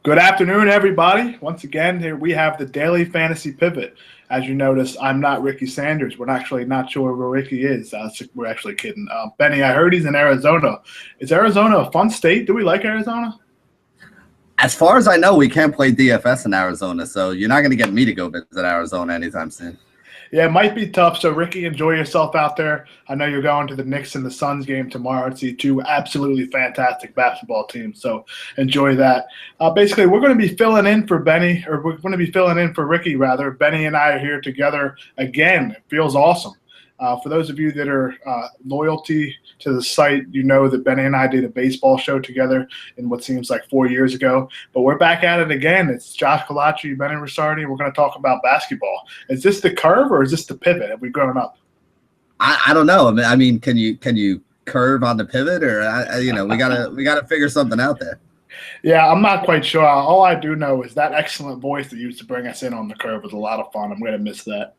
Good afternoon, everybody. Once again, here we have the Daily Fantasy Pivot. As you notice, I'm not Ricky Sanders. We're actually not sure where Ricky is. We're actually kidding. Benny, I heard he's in Arizona. Is Arizona a fun state? Do we like Arizona? As far as I know, we can't play DFS in Arizona, so you're not going to get me to go visit Arizona anytime soon. Yeah, it might be tough. So, Ricky, enjoy yourself out there. I know you're going to the Knicks and the Suns game tomorrow to see two absolutely fantastic basketball teams. So, enjoy that. Basically, we're going to be filling in for Benny, or we're going to be filling in for Ricky, rather. Benny and I are here together again. It feels awesome. For those of you that are loyalty to the site, you know that Benny and I did a baseball show together in what seems like 4 years ago. But we're back at it again. It's Josh Collacchi, Benny Ricciardi. We're going to talk about basketball. Is this the curve or is this the pivot? Have we grown up? I don't know. I mean, can you curve on the pivot, or we gotta figure something out there. Yeah, I'm not quite sure. All I do know is that excellent voice that used to bring us in on the curve was a lot of fun. I'm going to miss that.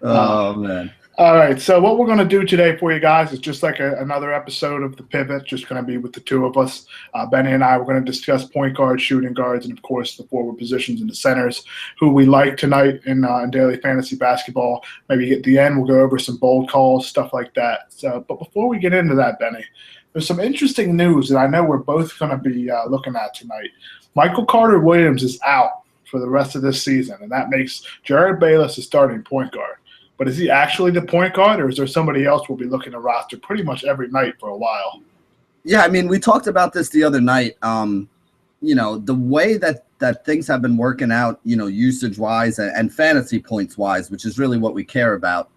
Oh man. All right, so what we're going to do today for you guys is just like another episode of the Pivot, just going to be with the two of us. Benny and I, we're going to discuss point guards, shooting guards, and, of course, the forward positions and the centers, who we like tonight in daily fantasy basketball. Maybe at the end we'll go over some bold calls, stuff like that. But before we get into that, Benny, there's some interesting news that I know we're both going to be looking at tonight. Michael Carter-Williams is out for the rest of this season, and that makes Jared Bayless a starting point guard. But is he actually the point guard, or is there somebody else we'll be looking to roster pretty much every night for a while? Yeah, I mean, we talked about this the other night. The way that things have been working out, usage-wise and fantasy points-wise, which is really what we care about.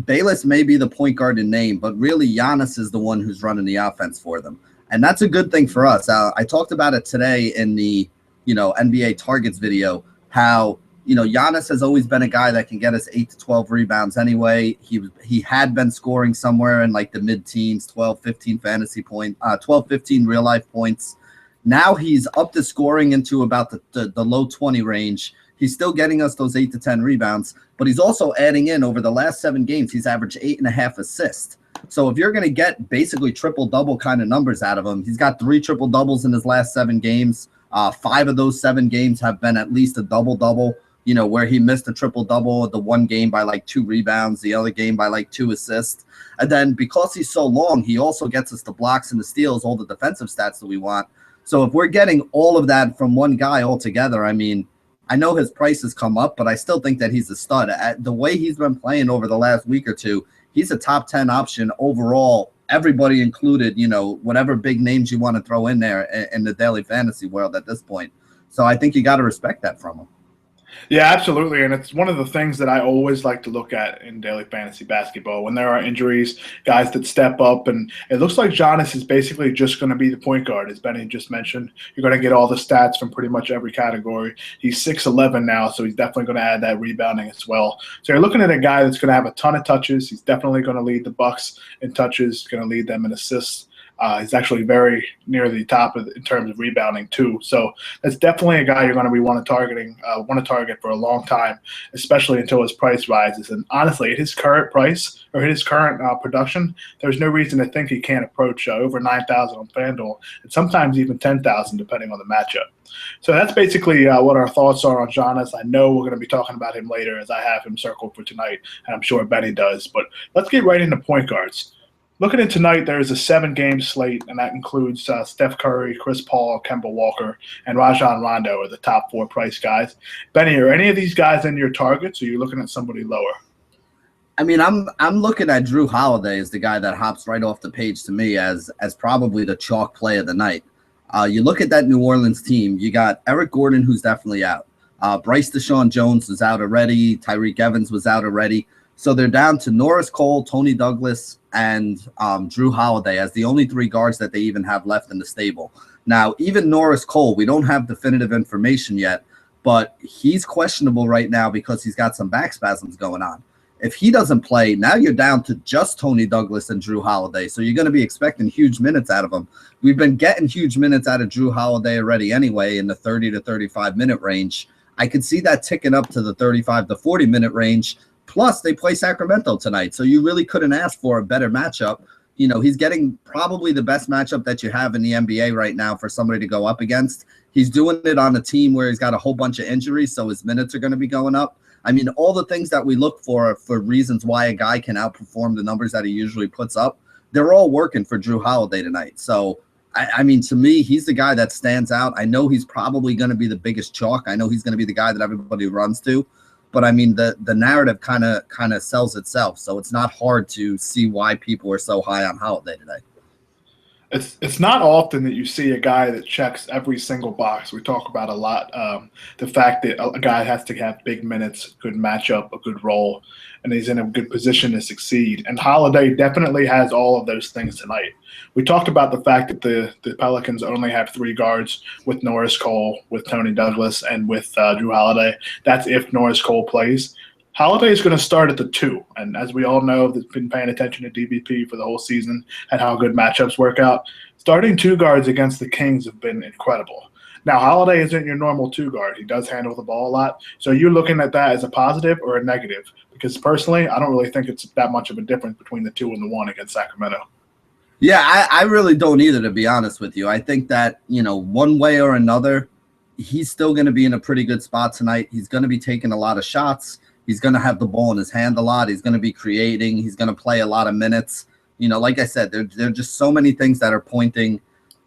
Bayless may be the point guard in name, but really Giannis is the one who's running the offense for them. And that's a good thing for us. I talked about it today in the NBA targets video, how Giannis has always been a guy that can get us 8 to 12 rebounds anyway. He had been scoring somewhere in like the mid-teens, 12, 15 real life points. Now he's up to scoring into about the low 20 range. He's still getting us those 8 to 10 rebounds, but he's also adding in over the last 7 games. He's averaged 8.5 assists. So if you're going to get basically triple-double kind of numbers out of him, he's got 3 triple-doubles in his last 7 games. 5 of those 7 games have been at least a double-double. Where he missed a triple-double, the one game by like 2 rebounds, the other game by like 2 assists. And then because he's so long, he also gets us the blocks and the steals, all the defensive stats that we want. So if we're getting all of that from one guy altogether, I mean, I know his price has come up, but I still think that he's a stud. The way he's been playing over the last week or two, he's a top 10 option overall, everybody included, whatever big names you want to throw in there in the daily fantasy world at this point. So I think you got to respect that from him. Yeah, absolutely. And it's one of the things that I always like to look at in daily fantasy basketball. When there are injuries, guys that step up, and it looks like Giannis is basically just going to be the point guard, as Benny just mentioned. You're going to get all the stats from pretty much every category. He's 6'11" now, so he's definitely going to add that rebounding as well. So you're looking at a guy that's going to have a ton of touches. He's definitely going to lead the Bucks in touches, going to lead them in assists. He's actually very near the top in terms of rebounding too. So that's definitely a guy you're going to be want to target for a long time, especially until his price rises. And honestly, at his current price or his current production, there's no reason to think he can't approach over 9,000 on FanDuel, and sometimes even 10,000 depending on the matchup. So that's basically what our thoughts are on Giannis. I know we're going to be talking about him later, as I have him circled for tonight, and I'm sure Benny does. But let's get right into point guards. Looking at tonight, there's a 7-game slate, and that includes Steph Curry, Chris Paul, Kemba Walker, and Rajon Rondo are the top 4 price guys. Benny, are any of these guys in your targets, or are you looking at somebody lower? I mean, I'm looking at Drew Holiday as the guy that hops right off the page to me as probably the chalk play of the night. You look at that New Orleans team, you got Eric Gordon, who's definitely out. Bryce Deshaun Jones was out already. Tyreek Evans was out already. So they're down to Norris Cole, Tony Douglas, and Drew Holiday as the only 3 guards that they even have left in the stable. Now, even Norris Cole, we don't have definitive information yet, but he's questionable right now because he's got some back spasms going on. If he doesn't play, now you're down to just Tony Douglas and Drew Holiday, so you're going to be expecting huge minutes out of him. We've been getting huge minutes out of Drew Holiday already anyway in the 30 to 35-minute range. I could see that ticking up to the 35 to 40-minute range. Plus, they play Sacramento tonight, so you really couldn't ask for a better matchup He's getting probably the best matchup that you have in the NBA right now for somebody to go up against. He's doing it on a team where he's got a whole bunch of injuries, so his minutes are going to be going up. I mean, all the things that we look for reasons why a guy can outperform the numbers that he usually puts up, they're all working for Jrue Holiday tonight. So, I mean, to me, he's the guy that stands out. I know he's probably going to be the biggest chalk. I know he's going to be the guy that everybody runs to. But I mean, the narrative kind of sells itself, so it's not hard to see why people are so high on Holiday today. It's not often that you see a guy that checks every single box. We talk about a lot the fact that a guy has to have big minutes, good matchup, a good role, and he's in a good position to succeed. And Holiday definitely has all of those things tonight. We talked about the fact that the Pelicans only have 3 guards with Norris Cole, with Tony Douglas, and with Jrue Holiday. That's if Norris Cole plays. Holiday is going to start at the 2, and as we all know, that's been paying attention to DBP for the whole season and how good matchups work out. Starting 2 guards against the Kings have been incredible. Now, Holiday isn't your normal 2 guard. He does handle the ball a lot. So you're looking at that as a positive or a negative? Because personally, I don't really think it's that much of a difference between the 2 and the 1 against Sacramento. Yeah, I really don't either, to be honest with you. I think that, one way or another, he's still going to be in a pretty good spot tonight. He's going to be taking a lot of shots. He's going to have the ball in his hand a lot. He's going to be creating. He's going to play a lot of minutes. Like I said, there are just so many things that are pointing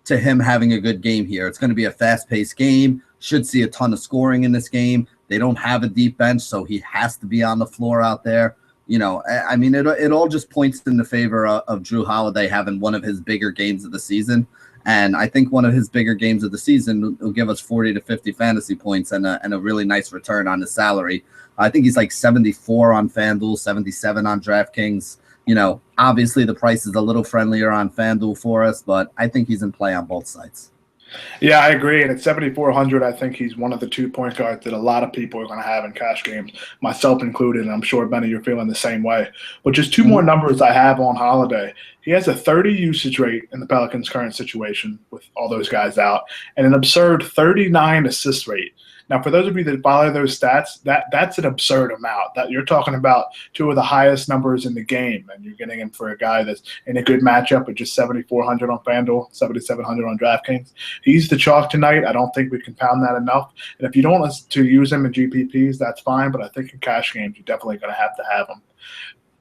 to him having a good game here. It's going to be a fast-paced game. Should see a ton of scoring in this game. They don't have a deep bench, so he has to be on the floor out there. I mean, it all just points in the favor of Jrue Holiday having one of his bigger games of the season. And I think one of his bigger games of the season will give us 40 to 50 fantasy points and a really nice return on his salary. I think he's like 74 on FanDuel, 77 on DraftKings. Obviously the price is a little friendlier on FanDuel for us, but I think he's in play on both sides. Yeah, I agree. And at 7,400, I think he's one of the 2 point guards that a lot of people are going to have in cash games, myself included. And I'm sure, Benny, you're feeling the same way. But just 2 more numbers I have on Holiday. He has a 30 usage rate in the Pelicans' current situation with all those guys out, and an absurd 39 assist rate. Now, for those of you that follow those stats, that's an absurd amount. That you're talking about 2 of the highest numbers in the game, and you're getting him for a guy that's in a good matchup at just 7,400 on FanDuel, 7,700 on DraftKings. He's the chalk tonight. I don't think we can pound that enough. And if you don't want to use him in GPPs, that's fine. But I think in cash games, you're definitely going to have him.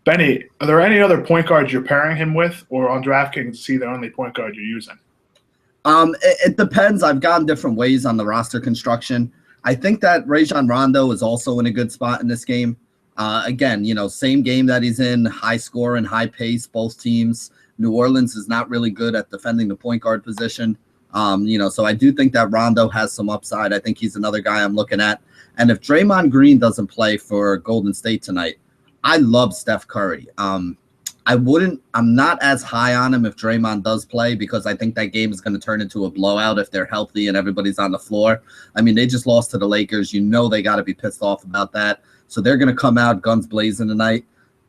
Benny, are there any other point guards you're pairing him with, or on DraftKings, is he the only point guard you're using? It depends. I've gone different ways on the roster construction. I think that Rajon Rondo is also in a good spot in this game. Again, same game that he's in, high score and high pace, both teams. New Orleans is not really good at defending the point guard position. So I do think that Rondo has some upside. I think he's another guy I'm looking at. And if Draymond Green doesn't play for Golden State tonight, I love Steph Curry. I'm not as high on him if Draymond does play, because I think that game is going to turn into a blowout if they're healthy and everybody's on the floor. I mean, they just lost to the Lakers. They got to be pissed off about that. So they're going to come out guns blazing tonight.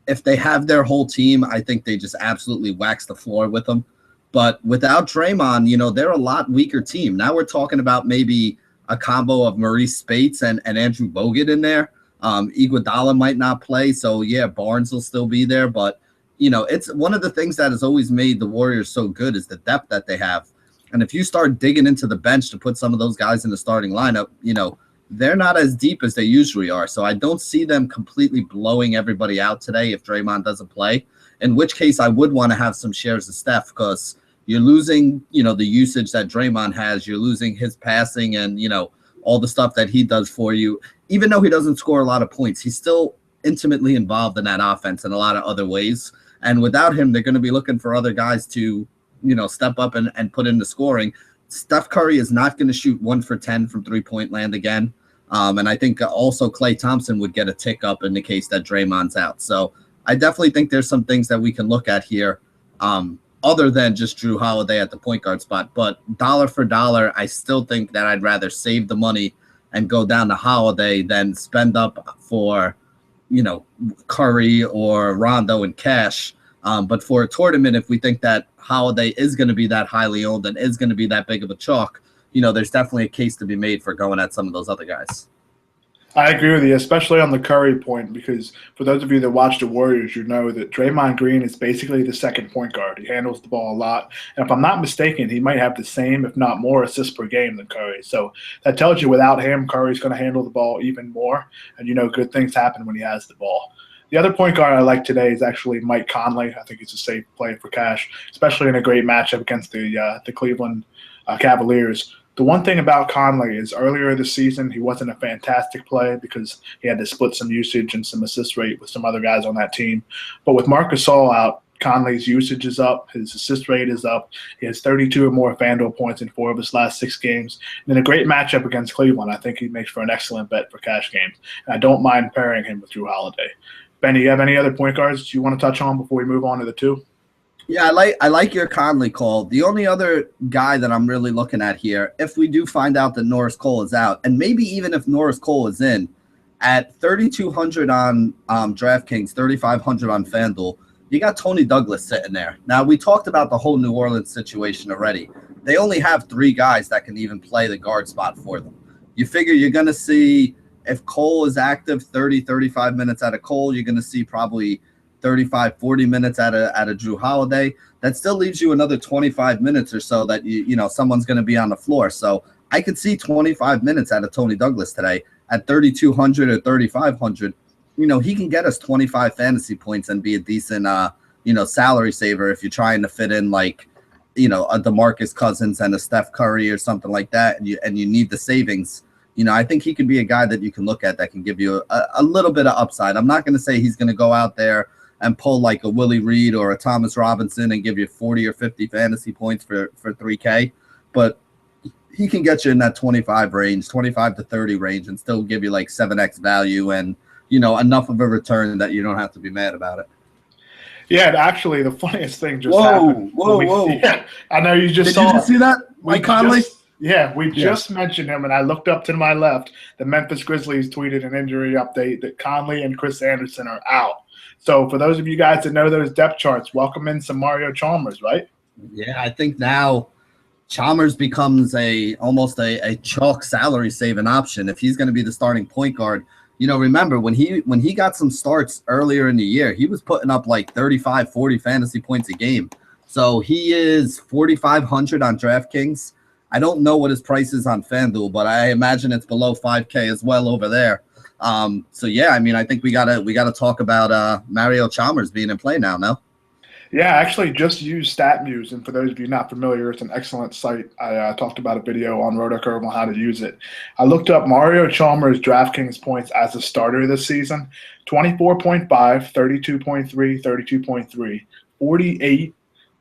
If they have their whole team, I think they just absolutely wax the floor with them. But without Draymond, they're a lot weaker team. Now we're talking about maybe a combo of Maurice Spates and Andrew Bogut in there. Iguodala might not play. So, yeah, Barnes will still be there. But it's one of the things that has always made the Warriors so good is the depth that they have. And if you start digging into the bench to put some of those guys in the starting lineup, they're not as deep as they usually are. So I don't see them completely blowing everybody out today if Draymond doesn't play, in which case I would want to have some shares of Steph, because you're losing, the usage that Draymond has. You're losing his passing and, all the stuff that he does for you. Even though he doesn't score a lot of points, he's still intimately involved in that offense in a lot of other ways. And without him, they're going to be looking for other guys to, step up and put in the scoring. Steph Curry is not going to shoot 1 for 10 from 3-point land again. And I think also Klay Thompson would get a tick up in the case that Draymond's out. So I definitely think there's some things that we can look at here other than just Jrue Holiday at the point guard spot. But dollar for dollar, I still think that I'd rather save the money and go down to Holiday than spend up for Curry or Rondo in cash. But for a tournament, if we think that Holiday is going to be that highly owned and is going to be that big of a chalk, there's definitely a case to be made for going at some of those other guys. I agree with you, especially on the Curry point, because for those of you that watch the Warriors, you know that Draymond Green is basically the second point guard. He handles the ball a lot. And if I'm not mistaken, he might have the same, if not more, assists per game than Curry. So that tells you without him, Curry's going to handle the ball even more. And, good things happen when he has the ball. The other point guard I like today is actually Mike Conley. I think he's a safe play for cash, especially in a great matchup against the Cleveland Cavaliers. The one thing about Conley is earlier this season, he wasn't a fantastic play because he had to split some usage and some assist rate with some other guys on that team. But with Marc Gasol out, Conley's usage is up. His assist rate is up. He has 32 or more FanDuel points in 4 of his last 6 games. And in a great matchup against Cleveland, I think he makes for an excellent bet for cash games. And I don't mind pairing him with Drew Holiday. Benny, you have any other point guards you want to touch on before we move on to the 2? Yeah, I like your Conley call. The only other guy that I'm really looking at here, if we do find out that Norris Cole is out, and maybe even if Norris Cole is in, at 3,200 on DraftKings, 3,500 on FanDuel, you got Tony Douglas sitting there. Now, we talked about the whole New Orleans situation already. They only have 3 guys that can even play the guard spot for them. You figure you're going to see, if Cole is active, 30, 35 minutes out of Cole, you're going to see probably 35, 40 minutes out of Drew Holiday. That still leaves you another 25 minutes or so that someone's going to be on the floor. So I could see 25 minutes out of Tony Douglas today at 3,200 or 3,500. He can get us 25 fantasy points and be a decent salary saver if you're trying to fit in like a DeMarcus Cousins and a Steph Curry or something like that, and you need the savings. I think he could be a guy that you can look at that can give you a little bit of upside. I'm not going to say he's going to go out there and pull like a Willie Reed or a Thomas Robinson and give you 40 or 50 fantasy points for 3K, but he can get you in that 25 range, 25 to 30 range, and still give you like 7x value and enough of a return that you don't have to be mad about it. Yeah, actually, the funniest thing just happened. Whoa! Yeah, I know you just Did saw. you just see that, Mike Conley? We just mentioned him, and I looked up to my left. The Memphis Grizzlies tweeted an injury update that Conley and Chris Anderson are out. So for those of you guys that know those depth charts, welcome in some Mario Chalmers, right? Yeah, I think now Chalmers becomes almost a chalk salary saving option if he's going to be the starting point guard. Remember when he got some starts earlier in the year, he was putting up like 35, 40 fantasy points a game. So he is 4,500 on DraftKings. I don't know what his price is on FanDuel, but I imagine it's below 5K as well over there. So yeah, I think we gotta talk about Mario Chalmers being in play now. No? Yeah, I actually just used StatMuse, and for those of you not familiar, it's an excellent site. I talked about a video on RotoCurve on how to use it. I looked up Mario Chalmers' DraftKings points as a starter this season: 24.5, 32.3, 32.3, 48,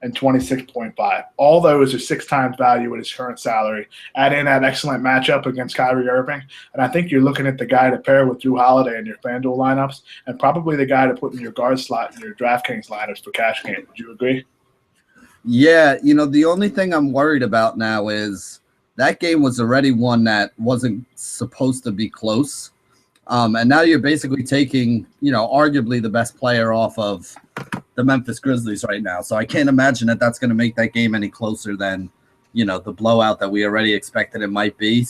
and 26.5. All those are 6 times value at his current salary. Add in that excellent matchup against Kyrie Irving, and I think you're looking at the guy to pair with Drew Holiday in your FanDuel lineups, and probably the guy to put in your guard slot in your DraftKings lineups for cash game. Would you agree? Yeah, the only thing I'm worried about now is that game was already one that wasn't supposed to be close. And now you're basically taking, arguably the best player off of the Memphis Grizzlies right now. So I can't imagine that that's going to make that game any closer than, the blowout that we already expected it might be.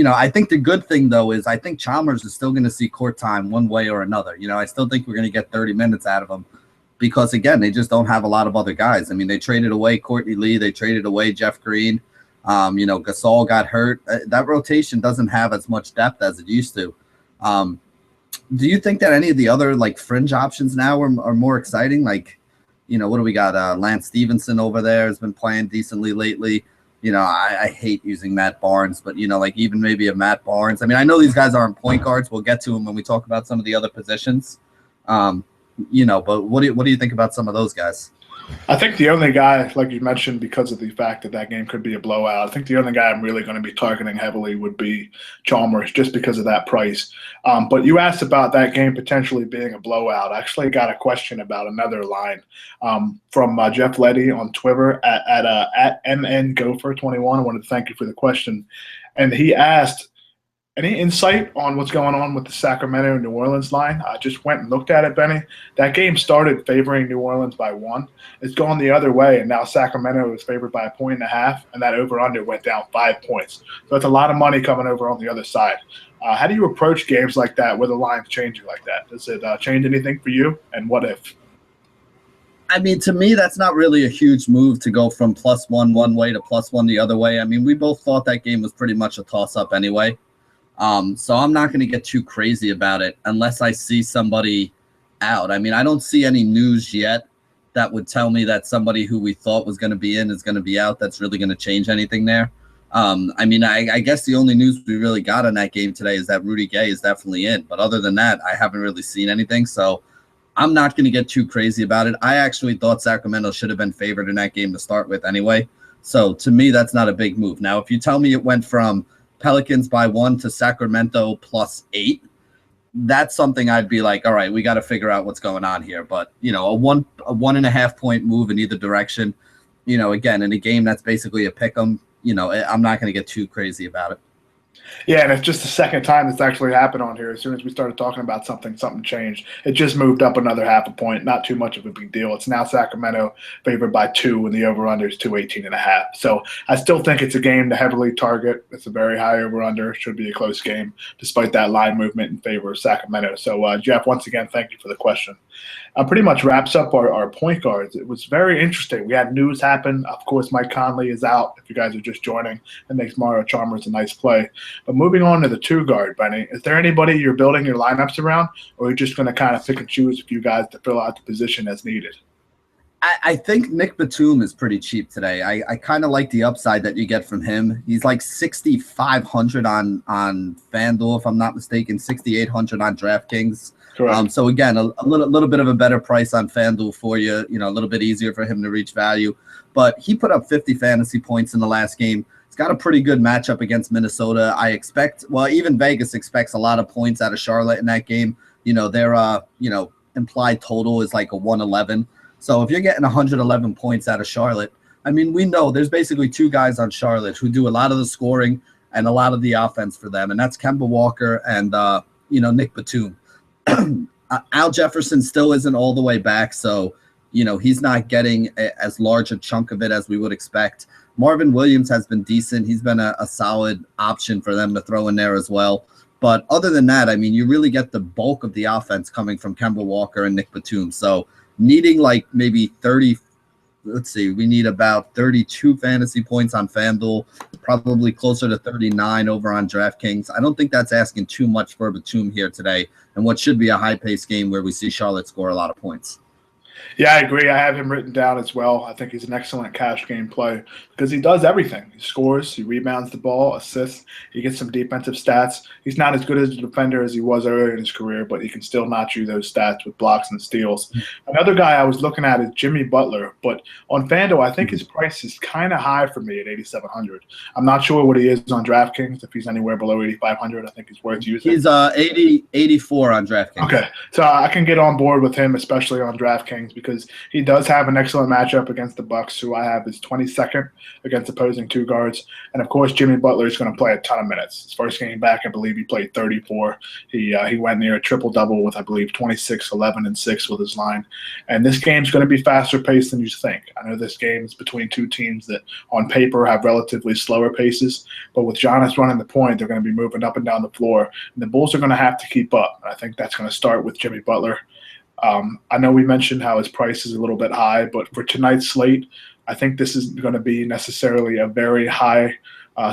I think the good thing, though, is I think Chalmers is still going to see court time one way or another. I still think we're going to get 30 minutes out of him because, again, they just don't have a lot of other guys. They traded away Courtney Lee. They traded away Jeff Green. Gasol got hurt. That rotation doesn't have as much depth as it used to. Do you think that any of the other fringe options now are more exciting? What do we got? Lance Stevenson over there has been playing decently lately. I hate using Matt Barnes, but even maybe a Matt Barnes. I know these guys aren't point guards. We'll get to them when we talk about some of the other positions. But what do you think about some of those guys? I think the only guy, like you mentioned, because of the fact that game could be a blowout, I think the only guy I'm really going to be targeting heavily would be Chalmers just because of that price. But you asked about that game potentially being a blowout. I actually got a question about another line from Jeff Letty on Twitter at MNGopher21. I wanted to thank you for the question. And he asked, Any insight on what's going on with the Sacramento New Orleans line? I just went and looked at it, Benny. That game started favoring New Orleans by 1. It's gone the other way, and now Sacramento is favored by 1.5, and that over/under went down 5 points. So it's a lot of money coming over on the other side. How do you approach games like that where the line's changing like that? Does it change anything for you? And what if? I mean, to me, that's not really a huge move to go from +1 one way to +1 the other way. I mean, we both thought that game was pretty much a toss-up anyway. So I'm not going to get too crazy about it unless I see somebody out. I mean, I don't see any news yet that would tell me that somebody who we thought was going to be in is going to be out. That's really going to change anything there. I mean, I guess the only news we really got on that game today is that Rudy Gay is definitely in. But other than that, I haven't really seen anything. So I'm not going to get too crazy about it. I actually thought Sacramento should have been favored in that game to start with anyway. So to me, that's not a big move. Now, if you tell me it went from Pelicans by 1 to Sacramento +8, that's something I'd be like, all right, we got to figure out what's going on here. But, you know, a 1.5 point move in either direction, you know, again, in a game that's basically a pick 'em, you know, I'm not going to get too crazy about it. Yeah, and it's just the second time that's actually happened on here. As soon as we started talking about something changed. It just moved up another 0.5 point. Not too much of a big deal. It's now Sacramento favored by 2, and the over/under is 218.5. So I still think it's a game to heavily target. It's a very high over/under. Should be a close game, despite that line movement in favor of Sacramento. So Jeff, once again, thank you for the question. Pretty much wraps up our point guards. It was very interesting. We had news happen. Of course, Mike Conley is out. If you guys are just joining, that makes Mario Chalmers a nice play. But moving on to the 2 guard, Benny, is there anybody you're building your lineups around, or are you just going to kind of pick and choose a few guys to fill out the position as needed? I think Nick Batum is pretty cheap today. I kind of like the upside that you get from him. He's like 6,500 on FanDuel, if I'm not mistaken, 6,800 on DraftKings. So again, a little bit of a better price on FanDuel for you. You know, a little bit easier for him to reach value. But he put up 50 fantasy points in the last game. He's got a pretty good matchup against Minnesota. I expect, well, even Vegas expects a lot of points out of Charlotte in that game. You know, their implied total is like a 111. So if you're getting 111 points out of Charlotte, I mean, we know there's basically 2 guys on Charlotte who do a lot of the scoring and a lot of the offense for them, and that's Kemba Walker and Nick Batum. Al Jefferson still isn't all the way back, so he's not getting as large a chunk of it as we would expect. Marvin Williams has been decent. He's been a solid option for them to throw in there as well. But other than that, I mean, you really get the bulk of the offense coming from Kemba Walker and Nick Batum. So needing like maybe 30, we need about 32 fantasy points on FanDuel, probably closer to 39 over on DraftKings. I don't think that's asking too much for Batum here today, and what should be a high-paced game where we see Charlotte score a lot of points. Yeah, I agree. I have him written down as well. I think he's an excellent cash game play because he does everything. He scores, he rebounds the ball, assists, he gets some defensive stats. He's not as good as a defender as he was earlier in his career, but he can still notch you those stats with blocks and steals. Another guy I was looking at is Jimmy Butler, but on FanDuel, I think his price is kind of high for me at 8,700. I'm not sure what he is on DraftKings. If he's anywhere below 8,500, I think he's worth using. He's 84 on DraftKings. Okay, so I can get on board with him, especially on DraftKings, because he does have an excellent matchup against the Bucks, who I have is 22nd against opposing 2 guards. And, of course, Jimmy Butler is going to play a ton of minutes. His first game back, I believe he played 34. He went near a triple-double with, I believe, 26, 11, and 6 with his line. And this game's going to be faster paced than you think. I know this game is between 2 teams that on paper have relatively slower paces, but with Giannis running the point, they're going to be moving up and down the floor. And the Bulls are going to have to keep up. I think that's going to start with Jimmy Butler. I know we mentioned how his price is a little bit high, but for tonight's slate, I think this is going to be necessarily a very high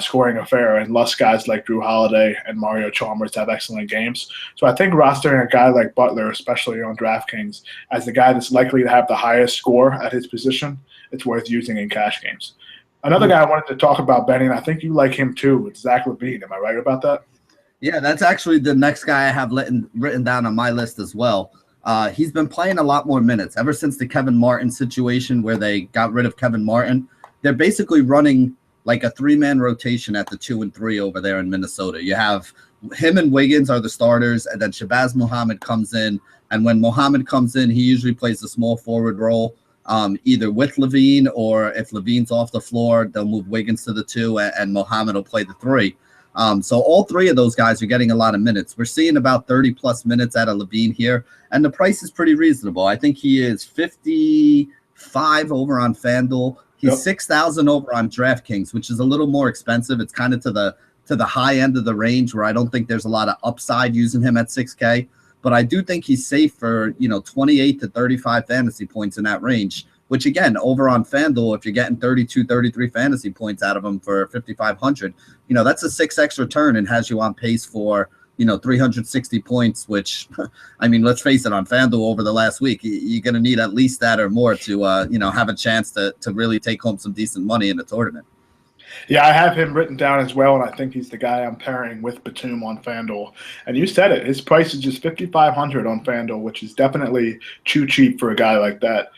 scoring affair, unless guys like Drew Holiday and Mario Chalmers have excellent games. So I think rostering a guy like Butler, especially on DraftKings, as the guy that's likely to have the highest score at his position, it's worth using in cash games. Another guy I wanted to talk about, Benny, and I think you like him too, it's Zach LaVine. Am I right about that? Yeah, that's actually the next guy I have written down on my list as well. He's been playing a lot more minutes ever since the Kevin Martin situation where they got rid of Kevin Martin. They're basically running like a 3-man rotation at the 2 and 3 over there in Minnesota. You have him and Wiggins are the starters, and then Shabazz Muhammad comes in. And when Muhammad comes in, he usually plays the small forward role, either with LaVine, or if LaVine's off the floor, they'll move Wiggins to the 2 and Muhammad will play the 3. So all three of those guys are getting a lot of minutes. We're seeing about 30-plus minutes out of Levine here, and the price is pretty reasonable. I think he is 55 over on FanDuel. He's 6,000 over on DraftKings, which is a little more expensive. It's kind of to the high end of the range where I don't think there's a lot of upside using him at 6K. But I do think he's safe for 28 to 35 fantasy points in that range. Which, again, over on FanDuel, if you're getting 32, 33 fantasy points out of him for 5,500, that's a 6x return and has you on pace for, 360 points, which, I mean, let's face it, on FanDuel over the last week, you're going to need at least that or more to, have a chance to really take home some decent money in the tournament. Yeah, I have him written down as well, and I think he's the guy I'm pairing with Batum on FanDuel. And you said it, his price is just $5,500 on FanDuel, which is definitely too cheap for a guy like that.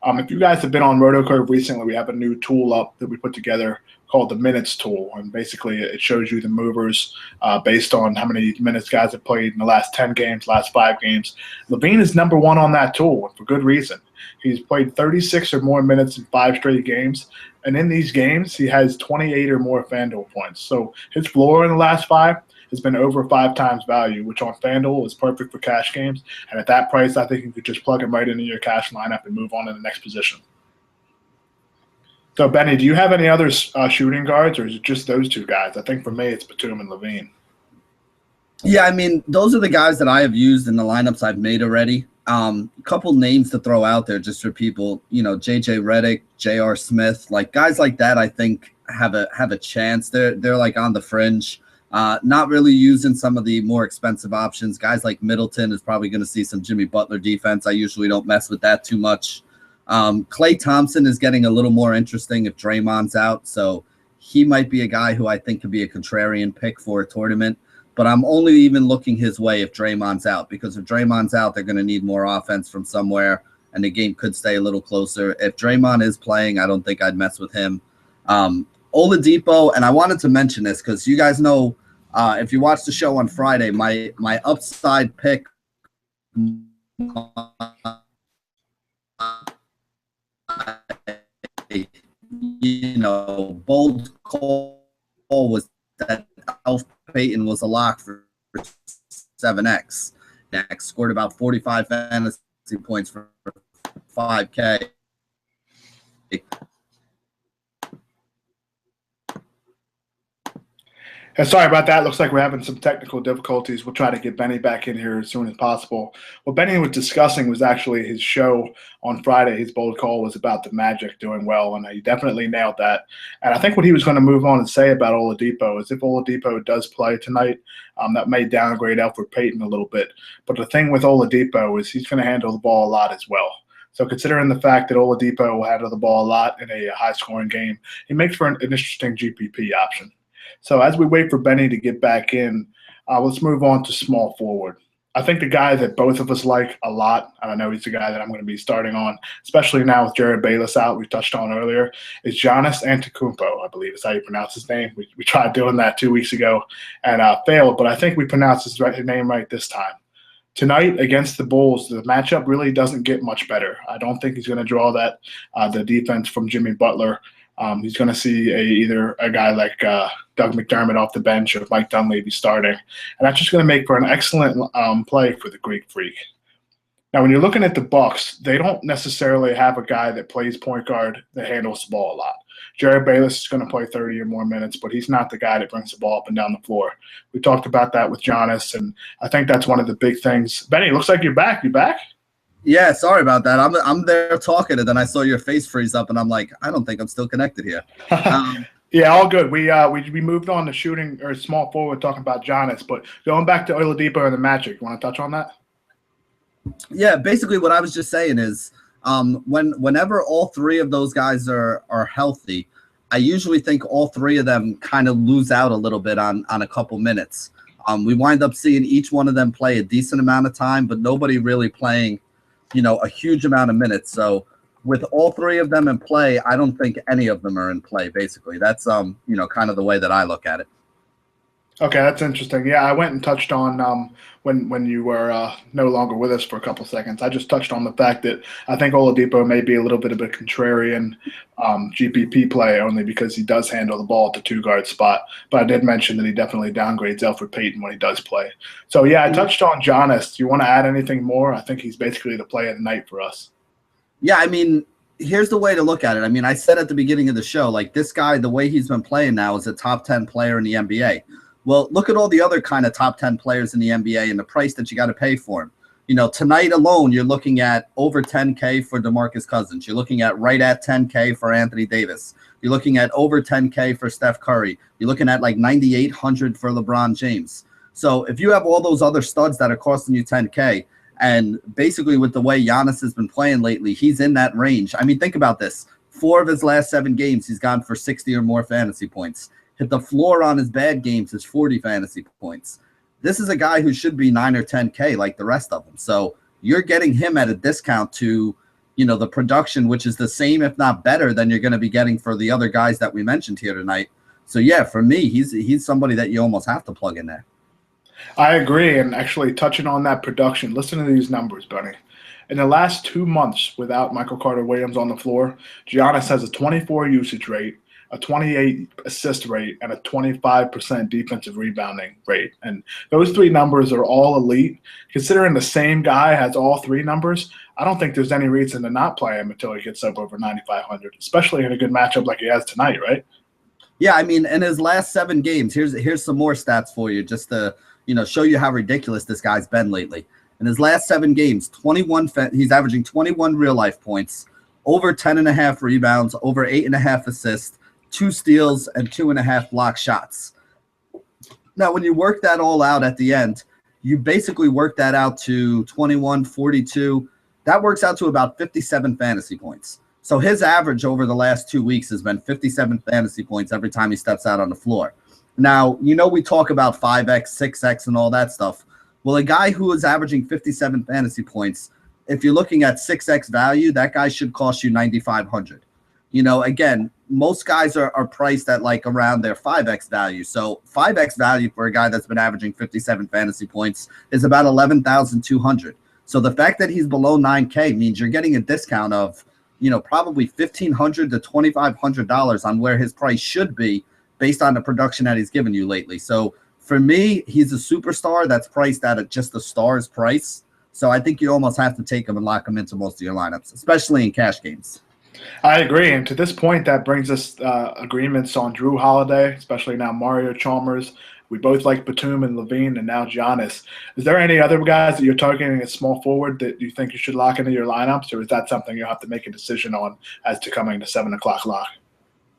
If you guys have been on RotoCurve recently, we have a new tool up that we put together called the Minutes tool. And basically it shows you the movers based on how many minutes guys have played in the last 10 games, last 5 games. Levine is number 1 on that tool, and for good reason. He's played 36 or more minutes in 5 straight games. And in these games, he has 28 or more FanDuel points. So his floor in the last 5 has been over 5 times value, which on FanDuel is perfect for cash games. And at that price, I think you could just plug him right into your cash lineup and move on to the next position. So, Benny, do you have any other shooting guards, or is it just those 2 guys? I think for me, it's Batum and Levine. Yeah, I mean, those are the guys that I have used in the lineups I've made already. A couple names to throw out there just for people, JJ Redick, J.R. Smith, like guys like that, I think have a chance. They're like on the fringe. Not really using some of the more expensive options. Guys like Middleton is probably going to see some Jimmy Butler defense. I usually don't mess with that too much. Klay Thompson is getting a little more interesting if Draymond's out. So he might be a guy who I think could be a contrarian pick for a tournament. But I'm only even looking his way if Draymond's out, because if Draymond's out, they're going to need more offense from somewhere, and the game could stay a little closer. If Draymond is playing, I don't think I'd mess with him. Oladipo, and I wanted to mention this because you guys know, if you watched the show on Friday, my upside pick, bold call was that Elf Payton was a lock for 7x. Next, scored about 45 fantasy points for 5K. Sorry about that. Looks like we're having some technical difficulties. We'll try to get Benny back in here as soon as possible. What Benny was discussing was actually his show on Friday. His bold call was about the Magic doing well, and he definitely nailed that. And I think what he was going to move on and say about Oladipo is if Oladipo does play tonight, that may downgrade Elfrid Payton a little bit. But the thing with Oladipo is he's going to handle the ball a lot as well. So considering the fact that Oladipo will handle the ball a lot in a high-scoring game, he makes for an interesting GPP option. So as we wait for Benny to get back in, let's move on to small forward. I think the guy that both of us like a lot, and I know he's the guy that I'm going to be starting on, especially now with Jared Bayless out, we touched on earlier, is Giannis Antetokounmpo, I believe is how you pronounce his name. We tried doing that 2 weeks ago and failed, but I think we pronounced his name right this time. Tonight against the Bulls, the matchup really doesn't get much better. I don't think he's going to draw that the defense from Jimmy Butler. He's going to see either a guy like Doug McDermott off the bench or Mike Dunleavy starting. And that's just going to make for an excellent play for the Greek Freak. Now, when you're looking at the Bucks, they don't necessarily have a guy that plays point guard that handles the ball a lot. Jared Bayless is going to play 30 or more minutes, but he's not the guy that brings the ball up and down the floor. We talked about that with Giannis, and I think that's one of the big things. Benny, looks like you're back. You back? Yeah, sorry about that. I'm there talking, and then I saw your face freeze up, and I'm like, I don't think I'm still connected here. Yeah, all good. We moved on to shooting or small forward, talking about Giannis, but going back to Oladipo and the Magic, you want to touch on that? Yeah, basically what I was just saying is whenever all three of those guys are healthy, I usually think all three of them kind of lose out a little bit on a couple minutes. We wind up seeing each one of them play a decent amount of time, but nobody really playing a huge amount of minutes. So with all three of them in play, I don't think any of them are in play, basically. That's, kind of the way that I look at it. Okay, that's interesting. Yeah, I went and touched on when you were no longer with us for a couple seconds. I just touched on the fact that I think Oladipo may be a little bit of a contrarian GPP play only because he does handle the ball at the two guard spot. But I did mention that he definitely downgrades Elfrid Payton when he does play. So yeah, I touched on Giannis. Do you want to add anything more? I think he's basically the play of the night for us. Yeah, I mean, here's the way to look at it. I mean, I said at the beginning of the show, like this guy, the way he's been playing now is a top 10 player in the NBA. Well, look at all the other kind of top 10 players in the NBA and the price that you got to pay for him. You know, tonight alone, you're looking at over 10K for DeMarcus Cousins. You're looking at right at 10K for Anthony Davis. You're looking at over 10K for Steph Curry. You're looking at like 9,800 for LeBron James. So if you have all those other studs that are costing you 10K, and basically with the way Giannis has been playing lately, he's in that range. I mean, think about this. 4 of his last 7 games, he's gone for 60 or more fantasy points. Hit the floor on his bad games is 40 fantasy points. This is a guy who should be 9 or 10K like the rest of them. So you're getting him at a discount to, you know, the production, which is the same, if not better, than you're going to be getting for the other guys that we mentioned here tonight. So yeah, for me, he's somebody that you almost have to plug in there. I agree. And actually, touching on that production, listen to these numbers, Bunny. In the last 2 months without Michael Carter Williams on the floor, Giannis has a 24 usage rate, a 28 assist rate, and a 25% defensive rebounding rate. And those 3 numbers are all elite. Considering the same guy has all 3 numbers, I don't think there's any reason to not play him until he gets up over 9,500, especially in a good matchup like he has tonight, right? Yeah, I mean, in his last 7 games, here's some more stats for you, just to show you how ridiculous this guy's been lately. In his last 7 games, he's averaging 21 real life points, over 10.5 rebounds, over 8.5 assists, 2 steals, and 2.5 block shots. Now, when you work that all out at the end, you basically work that out to 21, 42. That works out to about 57 fantasy points. So his average over the last 2 weeks has been 57 fantasy points every time he steps out on the floor. Now, we talk about 5X, 6X, and all that stuff. Well, a guy who is averaging 57 fantasy points, if you're looking at 6X value, that guy should cost you 9,500. Again, most guys are priced at like around their 5X value. So 5X value for a guy that's been averaging 57 fantasy points is about 11,200. So the fact that he's below 9K means you're getting a discount of, probably $1,500 to $2,500 on where his price should be based on the production that he's given you lately. So for me, he's a superstar that's priced at just a star's price. So I think you almost have to take him and lock him into most of your lineups, especially in cash games. I agree. And to this point, that brings us agreements on Drew Holiday, especially now Mario Chalmers. We both like Batum and Levine, and now Giannis. Is there any other guys that you're targeting as small forward that you think you should lock into your lineups, or is that something you'll have to make a decision on as to coming to 7 o'clock lock?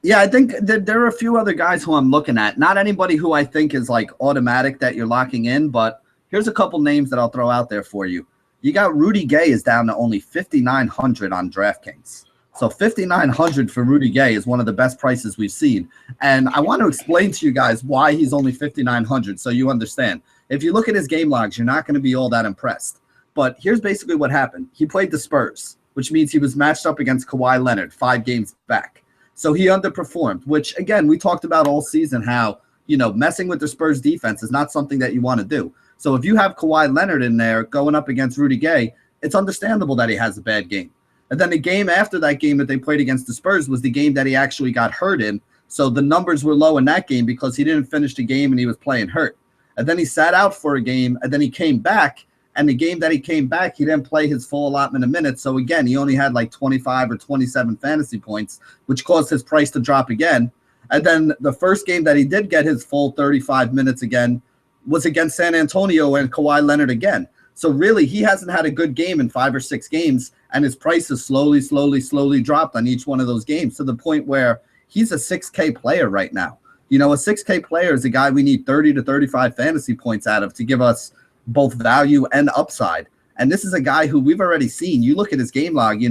Yeah, I think that there are a few other guys who I'm looking at. Not anybody who I think is like automatic that you're locking in, but here's a couple names that I'll throw out there for you. You got Rudy Gay is down to only 5,900 on DraftKings. So 5,900 for Rudy Gay is one of the best prices we've seen. And I want to explain to you guys why he's only 5,900 so you understand. If you look at his game logs, you're not going to be all that impressed. But here's basically what happened. He played the Spurs, which means he was matched up against Kawhi Leonard 5 games back. So he underperformed, which, again, we talked about all season how, messing with the Spurs defense is not something that you want to do. So if you have Kawhi Leonard in there going up against Rudy Gay, it's understandable that he has a bad game. And then the game after that game that they played against the Spurs was the game that he actually got hurt in. So the numbers were low in that game because he didn't finish the game and he was playing hurt. And then he sat out for a game, and then he came back. And the game that he came back, he didn't play his full allotment of minutes. So, again, he only had like 25 or 27 fantasy points, which caused his price to drop again. And then the first game that he did get his full 35 minutes again was against San Antonio and Kawhi Leonard again. So, really, he hasn't had a good game in 5 or 6 games, and his price has slowly dropped on each one of those games to the point where he's a 6K player right now. A 6K player is a guy we need 30 to 35 fantasy points out of to give us both value and upside. And this is a guy who we've already seen. You look at his game log,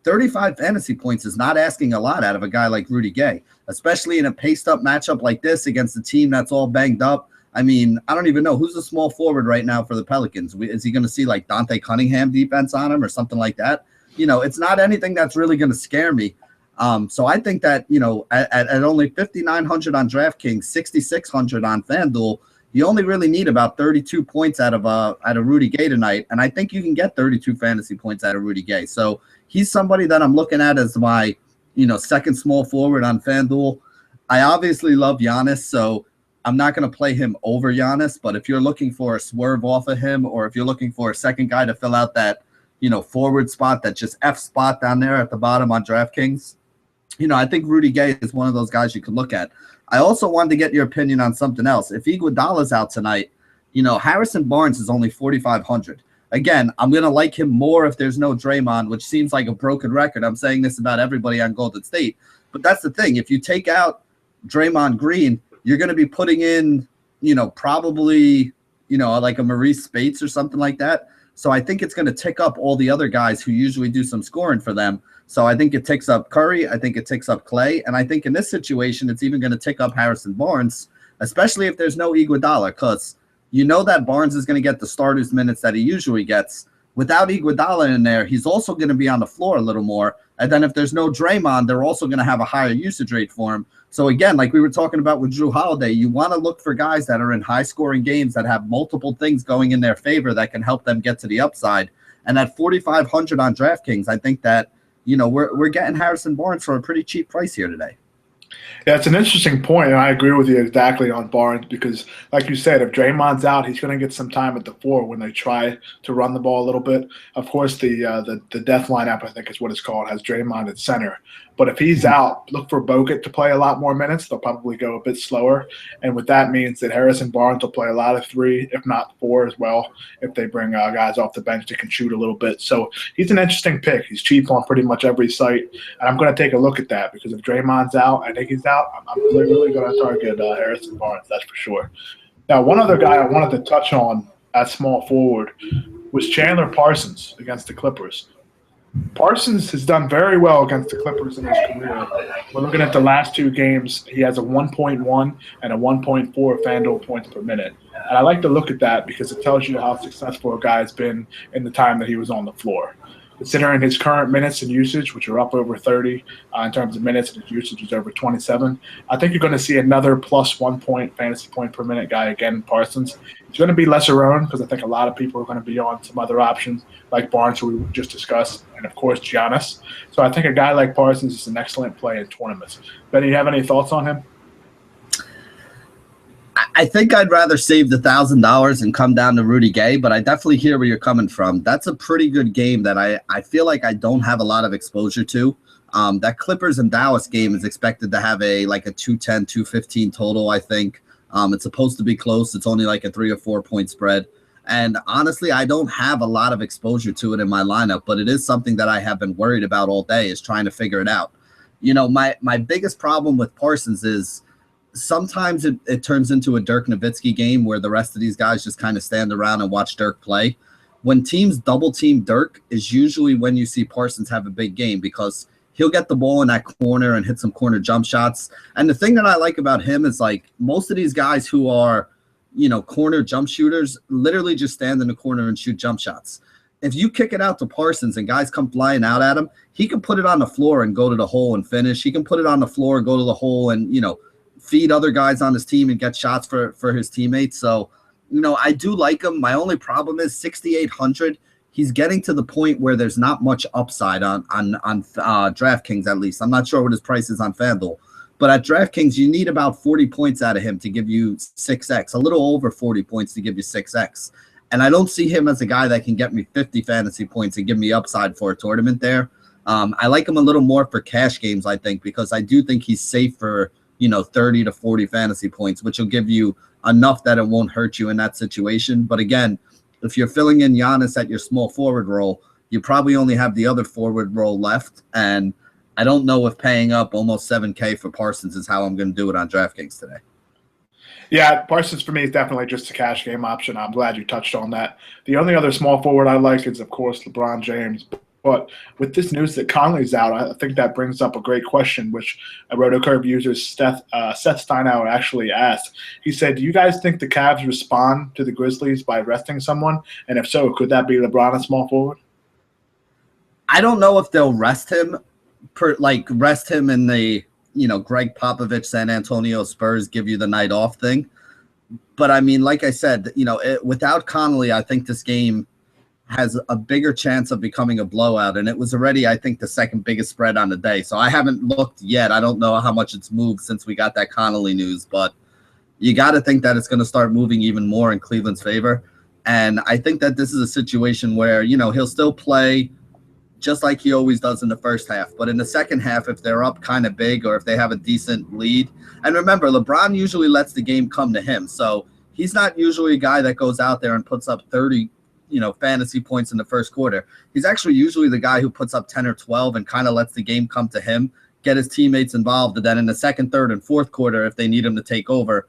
35 fantasy points is not asking a lot out of a guy like Rudy Gay, especially in a paced-up matchup like this against a team that's all banged up. I mean, I don't even know. Who's the small forward right now for the Pelicans? Is he going to see like Dante Cunningham defense on him or something like that? It's not anything that's really going to scare me. So I think that, at only 5,900 on DraftKings, 6,600 on FanDuel, You only really need about 32 points out of Rudy Gay tonight, and I think you can get 32 fantasy points out of Rudy Gay. So he's somebody that I'm looking at as my, second small forward on FanDuel. I obviously love Giannis, so I'm not going to play him over Giannis, but if you're looking for a swerve off of him, or if you're looking for a second guy to fill out that, forward spot, that just F spot down there at the bottom on DraftKings, I think Rudy Gay is one of those guys you can look at. I also wanted to get your opinion on something else. If Iguodala's out tonight, Harrison Barnes is only 4,500. Again, I'm going to like him more if there's no Draymond, which seems like a broken record. I'm saying this about everybody on Golden State. But that's the thing. If you take out Draymond Green, you're going to be putting in, probably, like a Maurice Spates or something like that. So I think it's going to tick up all the other guys who usually do some scoring for them. So I think it ticks up Curry. I think it ticks up Clay. And I think in this situation, it's even going to tick up Harrison Barnes, especially if there's no Iguodala, because that Barnes is going to get the starters minutes that he usually gets. Without Iguodala in there, he's also going to be on the floor a little more. And then if there's no Draymond, they're also going to have a higher usage rate for him. So again, like we were talking about with Drew Holiday, you want to look for guys that are in high-scoring games that have multiple things going in their favor that can help them get to the upside. And at 4,500 on DraftKings, I think that, we're getting Harrison Barnes for a pretty cheap price here today. Yeah, it's an interesting point, and I agree with you exactly on Barnes because, like you said, if Draymond's out, he's going to get some time at the floor when they try to run the ball a little bit. Of course, the death lineup, I think is what it's called, has Draymond at center. But if he's out, look for Bogut to play a lot more minutes. They'll probably go a bit slower, and what that means that Harrison Barnes will play a lot of 3, if not 4 as well, if they bring guys off the bench that can shoot a little bit. So he's an interesting pick. He's cheap on pretty much every site, and I'm going to take a look at that because if Draymond's out, I think he's out. I'm really going to target Harrison Barnes, that's for sure. Now, one other guy I wanted to touch on at small forward was Chandler Parsons against the Clippers. Parsons has done very well against the Clippers in his career. We're looking at the last 2 games. He has a 1.1 and a 1.4 FanDuel points per minute. And I like to look at that because it tells you how successful a guy has been in the time that he was on the floor. Considering his current minutes and usage, which are up over 30 in terms of minutes, and his usage is over 27, I think you're going to see another plus 1 point fantasy point per minute guy again, Parsons. He's going to be lesser owned because I think a lot of people are going to be on some other options like Barnes, who we just discussed, and of course Giannis. So I think a guy like Parsons is an excellent play in tournaments. Ben, you have any thoughts on him? I think I'd rather save the $1,000 and come down to Rudy Gay, but I definitely hear where you're coming from. That's a pretty good game that I feel like I don't have a lot of exposure to. That Clippers and Dallas game is expected to have a 210, 215 total, I think. It's supposed to be close. It's only like a 3 or 4 point spread. And honestly, I don't have a lot of exposure to it in my lineup, but it is something that I have been worried about all day, is trying to figure it out. My biggest problem with Parsons is sometimes it turns into a Dirk Nowitzki game where the rest of these guys just kind of stand around and watch Dirk play. When teams double team Dirk is usually when you see Parsons have a big game, because he'll get the ball in that corner and hit some corner jump shots. And the thing that I like about him is most of these guys who are, corner jump shooters literally just stand in the corner and shoot jump shots. If you kick it out to Parsons and guys come flying out at him, he can put it on the floor and go to the hole and finish. He can put it on the floor and go to the hole and, feed other guys on his team and get shots for his teammates. So, I do like him. My only problem is 6,800. He's getting to the point where there's not much upside on DraftKings, at least. I'm not sure what his price is on FanDuel. But at DraftKings, you need about 40 points out of him to give you 6x, a little over 40 points to give you 6x. And I don't see him as a guy that can get me 50 fantasy points and give me upside for a tournament there. I like him a little more for cash games, I think, because I do think he's safe for 30 to 40 fantasy points, which will give you enough that it won't hurt you in that situation. But again, if you're filling in Giannis at your small forward role, you probably only have the other forward role left. And I don't know if paying up almost $7K for Parsons is how I'm going to do it on DraftKings today. Yeah, Parsons for me is definitely just a cash game option. I'm glad you touched on that. The only other small forward I like is, of course, LeBron James. But with this news that Conley's out, I think that brings up a great question, which a RotoCurve user, Seth Steinauer, actually asked. He said, do you guys think the Cavs respond to the Grizzlies by resting someone? And if so, could that be LeBron a small forward? I don't know if they'll rest him, rest him in the, Greg Popovich, San Antonio Spurs give you the night off thing. But I mean, like I said, without Connolly, I think this game has a bigger chance of becoming a blowout. And it was already, I think, the second biggest spread on the day. So I haven't looked yet. I don't know how much it's moved since we got that Connolly news, but you got to think that it's going to start moving even more in Cleveland's favor. And I think that this is a situation where, he'll still play just like he always does in the first half. But in the second half, if they're up kind of big or if they have a decent lead, and remember, LeBron usually lets the game come to him. So he's not usually a guy that goes out there and puts up 30, fantasy points in the first quarter. He's actually usually the guy who puts up 10 or 12 and kind of lets the game come to him, get his teammates involved. And then in the second, third, and fourth quarter, if they need him to take over,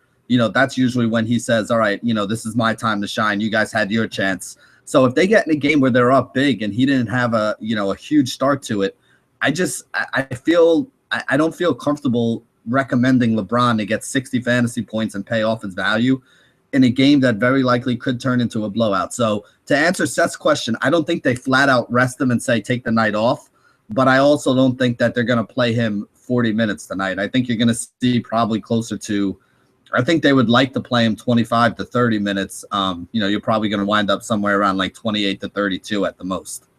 that's usually when he says, all right, this is my time to shine. You guys had your chance. So if they get in a game where they're up big and he didn't have a huge start to it, I don't feel comfortable recommending LeBron to get 60 fantasy points and pay off his value in a game that very likely could turn into a blowout. So to answer Seth's question, I don't think they flat out rest him and say take the night off, but I also don't think that they're going to play him 40 minutes tonight. I think you're going to see probably closer to, I think they would like to play him 25 to 30 minutes. You're probably going to wind up somewhere around like 28 to 32 at the most.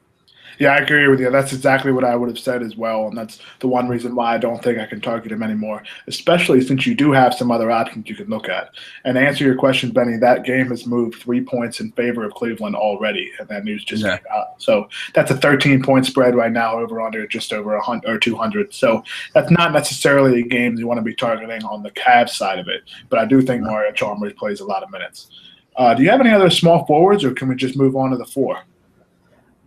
Yeah, I agree with you. That's exactly what I would have said as well, and that's the one reason why I don't think I can target him anymore, especially since you do have some other options you can look at. And to answer your question, Benny, that game has moved 3 points in favor of Cleveland already, and that news just came out. So that's a 13-point spread right now, over under just over 100 or 200. So that's not necessarily a game you want to be targeting on the Cavs side of it, but I do think Mario Chalmers plays a lot of minutes. Do you have any other small forwards, or can we just move on to the 4?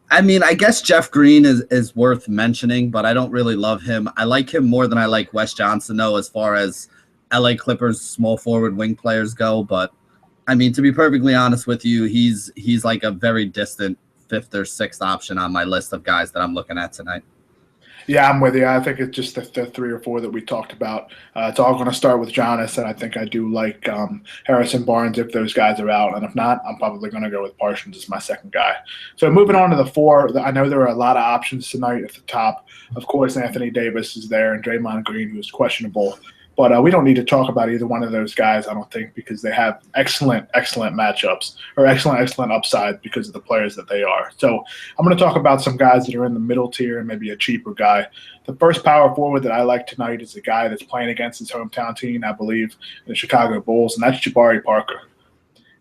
I mean, I guess Jeff Green is worth mentioning, but I don't really love him. I like him more than I like Wes Johnson, though, as far as LA Clippers small forward wing players go. But, I mean, to be perfectly honest with you, he's like a very distant 5th or 6th option on my list of guys that I'm looking at tonight. Yeah, I'm with you. I think it's just the 3 or 4 that we talked about. It's all going to start with Giannis, and I think I do like Harrison Barnes if those guys are out. And if not, I'm probably going to go with Parsons as my second guy. So moving on to the 4, I know there are a lot of options tonight at the top. Of course, Anthony Davis is there and Draymond Green, who's questionable. But we don't need to talk about either one of those guys, I don't think, because they have excellent matchups or excellent upside because of the players that they are. So I'm going to talk about some guys that are in the middle tier and maybe a cheaper guy. The first power forward that I like tonight is a guy that's playing against his hometown team, I believe, the Chicago Bulls, and that's Jabari Parker.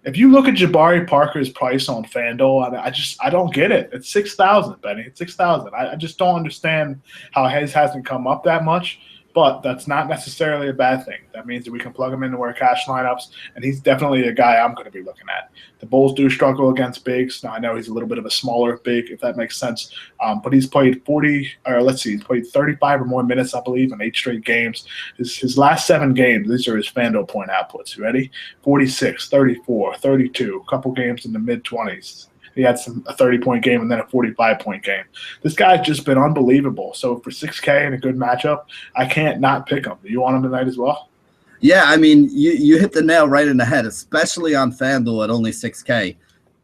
If you look at Jabari Parker's price on FanDuel, I don't get it. It's $6,000, Benny. It's $6,000. I just don't understand how his hasn't come up that much. But that's not necessarily a bad thing. That means that we can plug him into our cash lineups, and he's definitely a guy I'm going to be looking at. The Bulls do struggle against bigs. Now, I know he's a little bit of a smaller big, if that makes sense. But he's played he's played 35 or more minutes, I believe, in 8 straight games. His last 7 games, these are his FanDuel point outputs. You ready? 46, 34, 32, a couple games in the mid-20s. He had a 30-point game and then a 45-point game. This guy's just been unbelievable. So for 6K and a good matchup, I can't not pick him. Do you want him tonight as well? Yeah, I mean, you hit the nail right in the head, especially on FanDuel at only 6K.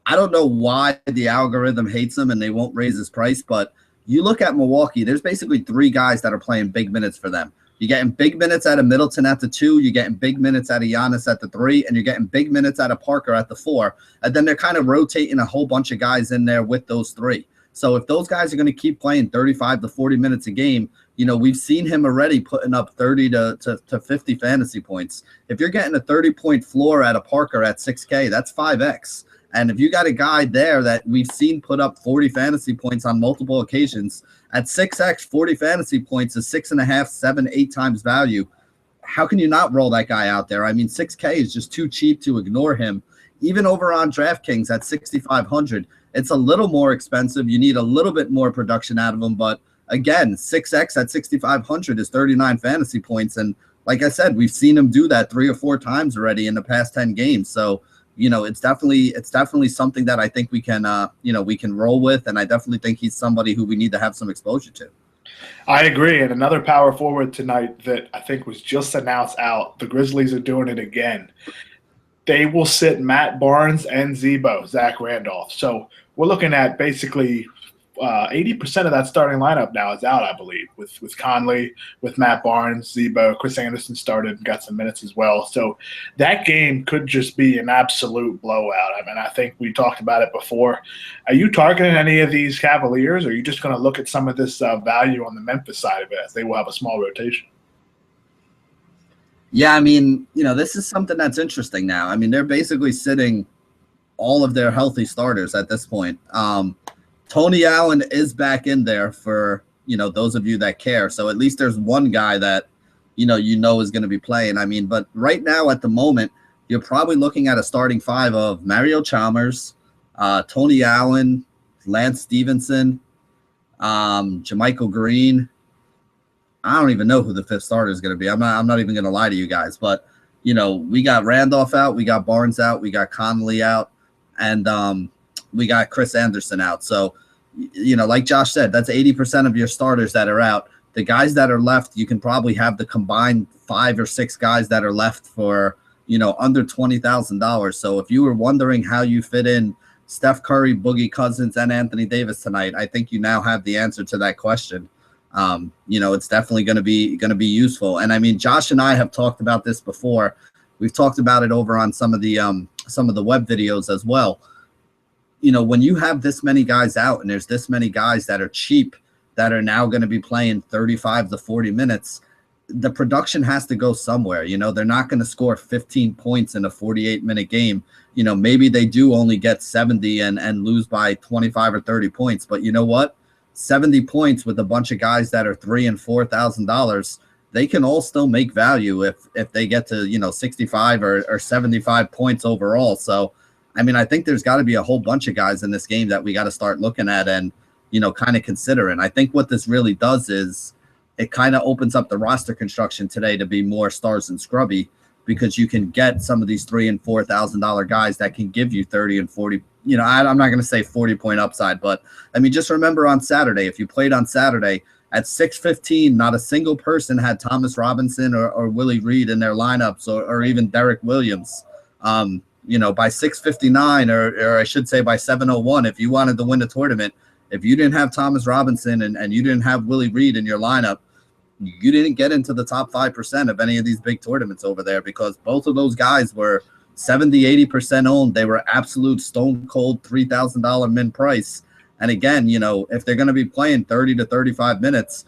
I don't know why the algorithm hates him and they won't raise his price, but you look at Milwaukee, there's basically 3 guys that are playing big minutes for them. You're getting big minutes out of Middleton at the 2, you're getting big minutes out of Giannis at the 3, and you're getting big minutes out of Parker at the 4. And then they're kind of rotating a whole bunch of guys in there with those 3. So if those guys are going to keep playing 35 to 40 minutes a game, we've seen him already putting up 30 to 50 fantasy points. If you're getting a 30-point floor at a Parker at 6K, that's 5X. And if you got a guy there that we've seen put up 40 fantasy points on multiple occasions, at 6X, 40 fantasy points is 6.5, 7, 8 times value. How can you not roll that guy out there? I mean, 6K is just too cheap to ignore him. Even over on DraftKings at 6,500, it's a little more expensive. You need a little bit more production out of him. But again, 6X at 6,500 is 39 fantasy points. And like I said, we've seen him do that 3 or 4 times already in the past 10 games. So, it's definitely something that I think we can roll with. And I definitely think he's somebody who we need to have some exposure to. I agree. And another power forward tonight that I think was just announced out, the Grizzlies are doing it again. They will sit Matt Barnes and Zach Randolph. So we're looking at basically 80% of that starting lineup now is out, I believe, with Conley, with Matt Barnes, Zebo, Chris Anderson started and got some minutes as well. So that game could just be an absolute blowout. I mean, I think we talked about it before. Are you targeting any of these Cavaliers, or are you just going to look at some of this value on the Memphis side of it, as they will have a small rotation? Yeah, I mean, this is something that's interesting now. I mean, they're basically sitting all of their healthy starters at this point. Tony Allen is back in there for, those of you that care. So at least there's one guy that, is going to be playing. I mean, but right now at the moment, you're probably looking at a starting five of Mario Chalmers, Tony Allen, Lance Stevenson, Jermichael Green. I don't even know who the fifth starter is going to be. I'm not even going to lie to you guys, but we got Randolph out, we got Barnes out, we got Conley out, and we got Chris Anderson out. So, like Josh said, that's 80% of your starters that are out. The guys that are left, you can probably have the combined 5 or 6 guys that are left for, under $20,000. So if you were wondering how you fit in Steph Curry, Boogie Cousins, and Anthony Davis tonight, I think you now have the answer to that question. It's definitely going to be useful. And I mean, Josh and I have talked about this before. We've talked about it over on some of the web videos as well. When you have this many guys out and there's this many guys that are cheap that are now going to be playing 35 to 40 minutes, the production has to go somewhere. They're not going to score 15 points in a 48-minute game. Maybe they do only get 70 and lose by 25 or 30 points. But you know what? 70 points with a bunch of guys that are $3,000 and $4,000, they can all still make value if they get to 65 or 75 points overall. So I mean, I think there's got to be a whole bunch of guys in this game that we got to start looking at and kind of considering. I think what this really does is it kind of opens up the roster construction today to be more stars and scrubby, because you can get some of these $3,000 and $4,000 guys that can give you 30 and 40. I'm not going to say 40-point upside, but I mean, just remember on Saturday, if you played on Saturday at 6:15, not a single person had Thomas Robinson or Willie Reed in their lineups, or even Derek Williams. By 6:59, or I should say by 7:01, if you wanted to win the tournament, if you didn't have Thomas Robinson and you didn't have Willie Reed in your lineup, you didn't get into the top 5% of any of these big tournaments over there, because both of those guys were 70-80% owned. They were absolute stone cold $3,000 min price. And again, if they're going to be playing 30 to 35 minutes,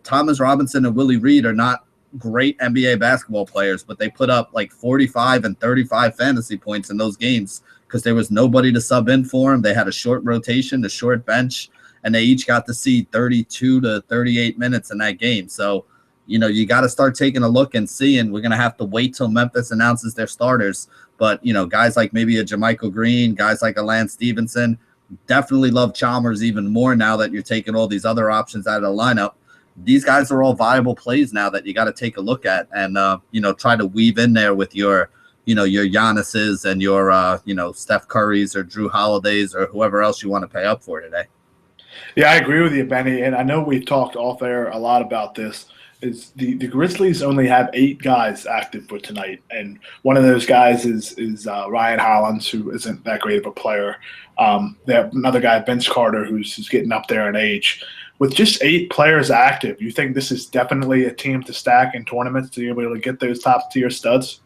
Thomas Robinson and Willie Reed are not great NBA basketball players, but they put up like 45 and 35 fantasy points in those games because there was nobody to sub in for them. They had a short rotation, a short bench, and they each got to see 32 to 38 minutes in that game. So, you got to start taking a look and seeing. We're going to have to wait till Memphis announces their starters. But, guys like maybe a Jermichael Green, guys like a Lance Stevenson, definitely love Chalmers even more now that you're taking all these other options out of the lineup. These guys are all viable plays now that you got to take a look at and, try to weave in there with your Giannis's and your, Steph Curry's or Drew Holiday's or whoever else you want to pay up for today. Yeah, I agree with you, Benny. And I know we've talked off air a lot about this. Is the Grizzlies only have 8 guys active for tonight. And one of those guys is Ryan Hollins, who isn't that great of a player. They have another guy, Vince Carter, who's getting up there in age. With just 8 players active, you think this is definitely a team to stack in tournaments to be able to get those top-tier studs?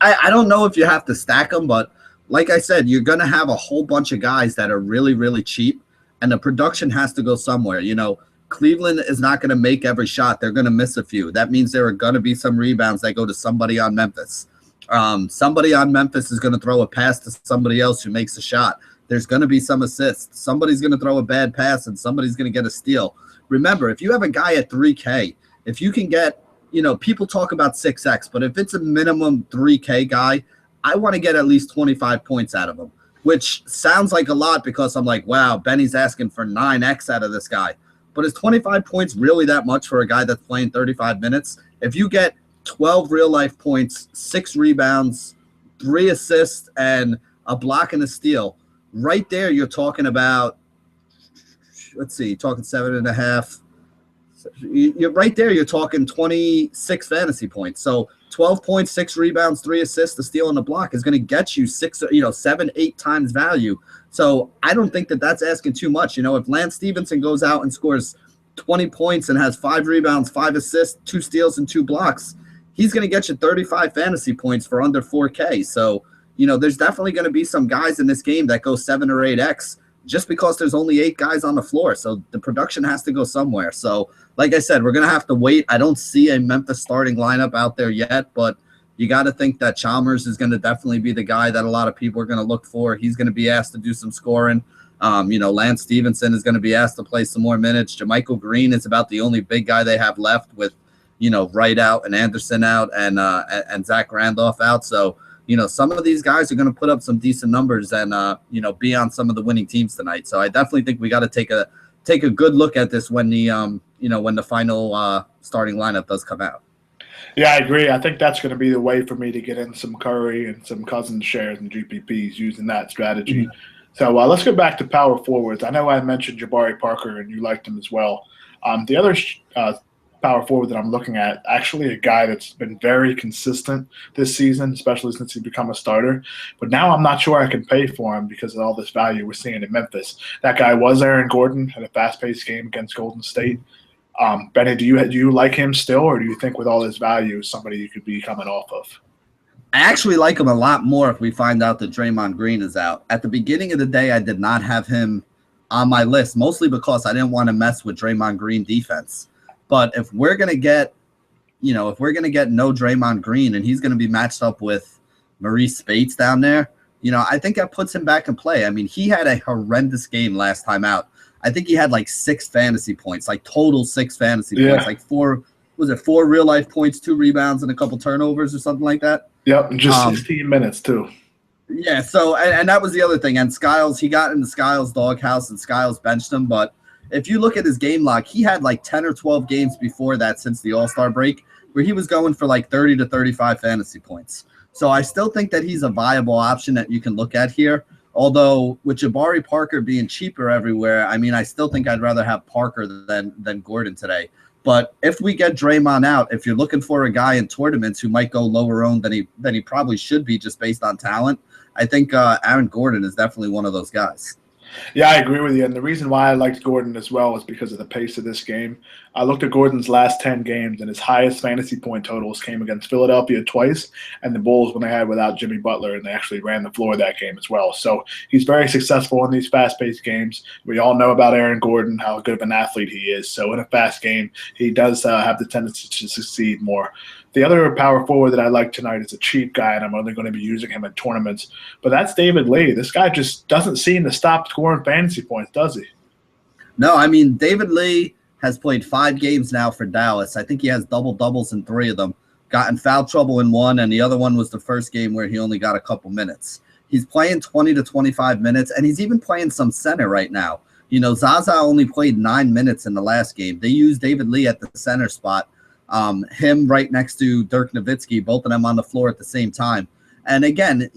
I don't know if you have to stack them, but like I said, you're going to have a whole bunch of guys that are really, really cheap, and the production has to go somewhere. Cleveland is not going to make every shot. They're going to miss a few. That means there are going to be some rebounds that go to somebody on Memphis. Somebody on Memphis is going to throw a pass to somebody else who makes a shot. There's going to be some assists. Somebody's going to throw a bad pass, and somebody's going to get a steal. Remember, if you have a guy at 3K, if you can get, people talk about 6X, but if it's a minimum 3K guy, I want to get at least 25 points out of him, which sounds like a lot because I'm like, wow, Benny's asking for 9X out of this guy. But is 25 points really that much for a guy that's playing 35 minutes? If you get 12 real-life points, 6 rebounds, 3 assists, and a block and a steal, right there you're talking about, let's see, talking 7.5. You're right there, you're talking 26 fantasy points. So 12 points, 6 rebounds, 3 assists, a steal, and a block is going to get you 7, 8 times value. So I don't think that that's asking too much. If Lance Stevenson goes out and scores 20 points and has 5 rebounds, 5 assists, 2 steals, and 2 blocks, he's going to get you 35 fantasy points for under 4K. So, there's definitely going to be some guys in this game that go 7 or 8X just because there's only 8 guys on the floor. So the production has to go somewhere. So, like I said, we're going to have to wait. I don't see a Memphis starting lineup out there yet, but you got to think that Chalmers is going to definitely be the guy that a lot of people are going to look for. He's going to be asked to do some scoring. Lance Stevenson is going to be asked to play some more minutes. JaMychal Green is about the only big guy they have left with, Wright out and Anderson out and Zach Randolph out. So, some of these guys are going to put up some decent numbers and, be on some of the winning teams tonight. So I definitely think we got to take a good look at this when the final starting lineup does come out. Yeah, I agree. I think that's going to be the way for me to get in some Curry and some Cousins shares and GPPs using that strategy. Mm-hmm. So let's go back to power forwards. I know I mentioned Jabari Parker and you liked him as well. The other power forward that I'm looking at, actually a guy that's been very consistent this season, especially since he's become a starter. But now I'm not sure I can pay for him because of all this value we're seeing in Memphis. That guy was Aaron Gordon, had a fast-paced game against Golden State. Benny, do you like him still, or do you think with all this value, somebody you could be coming off of? I actually like him a lot more if we find out that Draymond Green is out. At the beginning of the day, I did not have him on my list, mostly because I didn't want to mess with Draymond Green defense. But if we're going to get, no Draymond Green and he's going to be matched up with Maurice Spates down there, I think that puts him back in play. I mean, he had a horrendous game last time out. I think he had like 6 fantasy points, like total 6 fantasy points, like 4 real life points, 2 rebounds, and a couple turnovers or something like that. Yep, just 16 minutes too. Yeah, so and that was the other thing. And Skiles, he got into Skiles' doghouse and Skiles benched him. But if you look at his game log, he had like 10 or 12 games before that since the All-Star break where he was going for like 30 to 35 fantasy points. So I still think that he's a viable option that you can look at here. Although with Jabari Parker being cheaper everywhere, I mean, I still think I'd rather have Parker than Gordon today. But if we get Draymond out, if you're looking for a guy in tournaments who might go lower owned than he probably should be just based on talent, I think Aaron Gordon is definitely one of those guys. Yeah, I agree with you. And the reason why I liked Gordon as well is because of the pace of this game. I looked at Gordon's last 10 games, and his highest fantasy point totals came against Philadelphia twice and the Bulls when they had without Jimmy Butler, and they actually ran the floor that game as well. So he's very successful in these fast-paced games. We all know about Aaron Gordon, how good of an athlete he is. So in a fast game, he does have the tendency to succeed more. The other power forward that I like tonight is a cheap guy, and I'm only going to be using him in tournaments. But that's David Lee. This guy just doesn't seem to stop scoring fantasy points, does he? No, I mean, David Lee has played 5 games now for Dallas. I think he has double-doubles in 3 of them, got in foul trouble in 1, and the other one was the first game where he only got a couple minutes. He's playing 20 to 25 minutes, and he's even playing some center right now. Zaza only played 9 minutes in the last game. They used David Lee at the center spot. Him right next to Dirk Nowitzki, both of them on the floor at the same time. And again,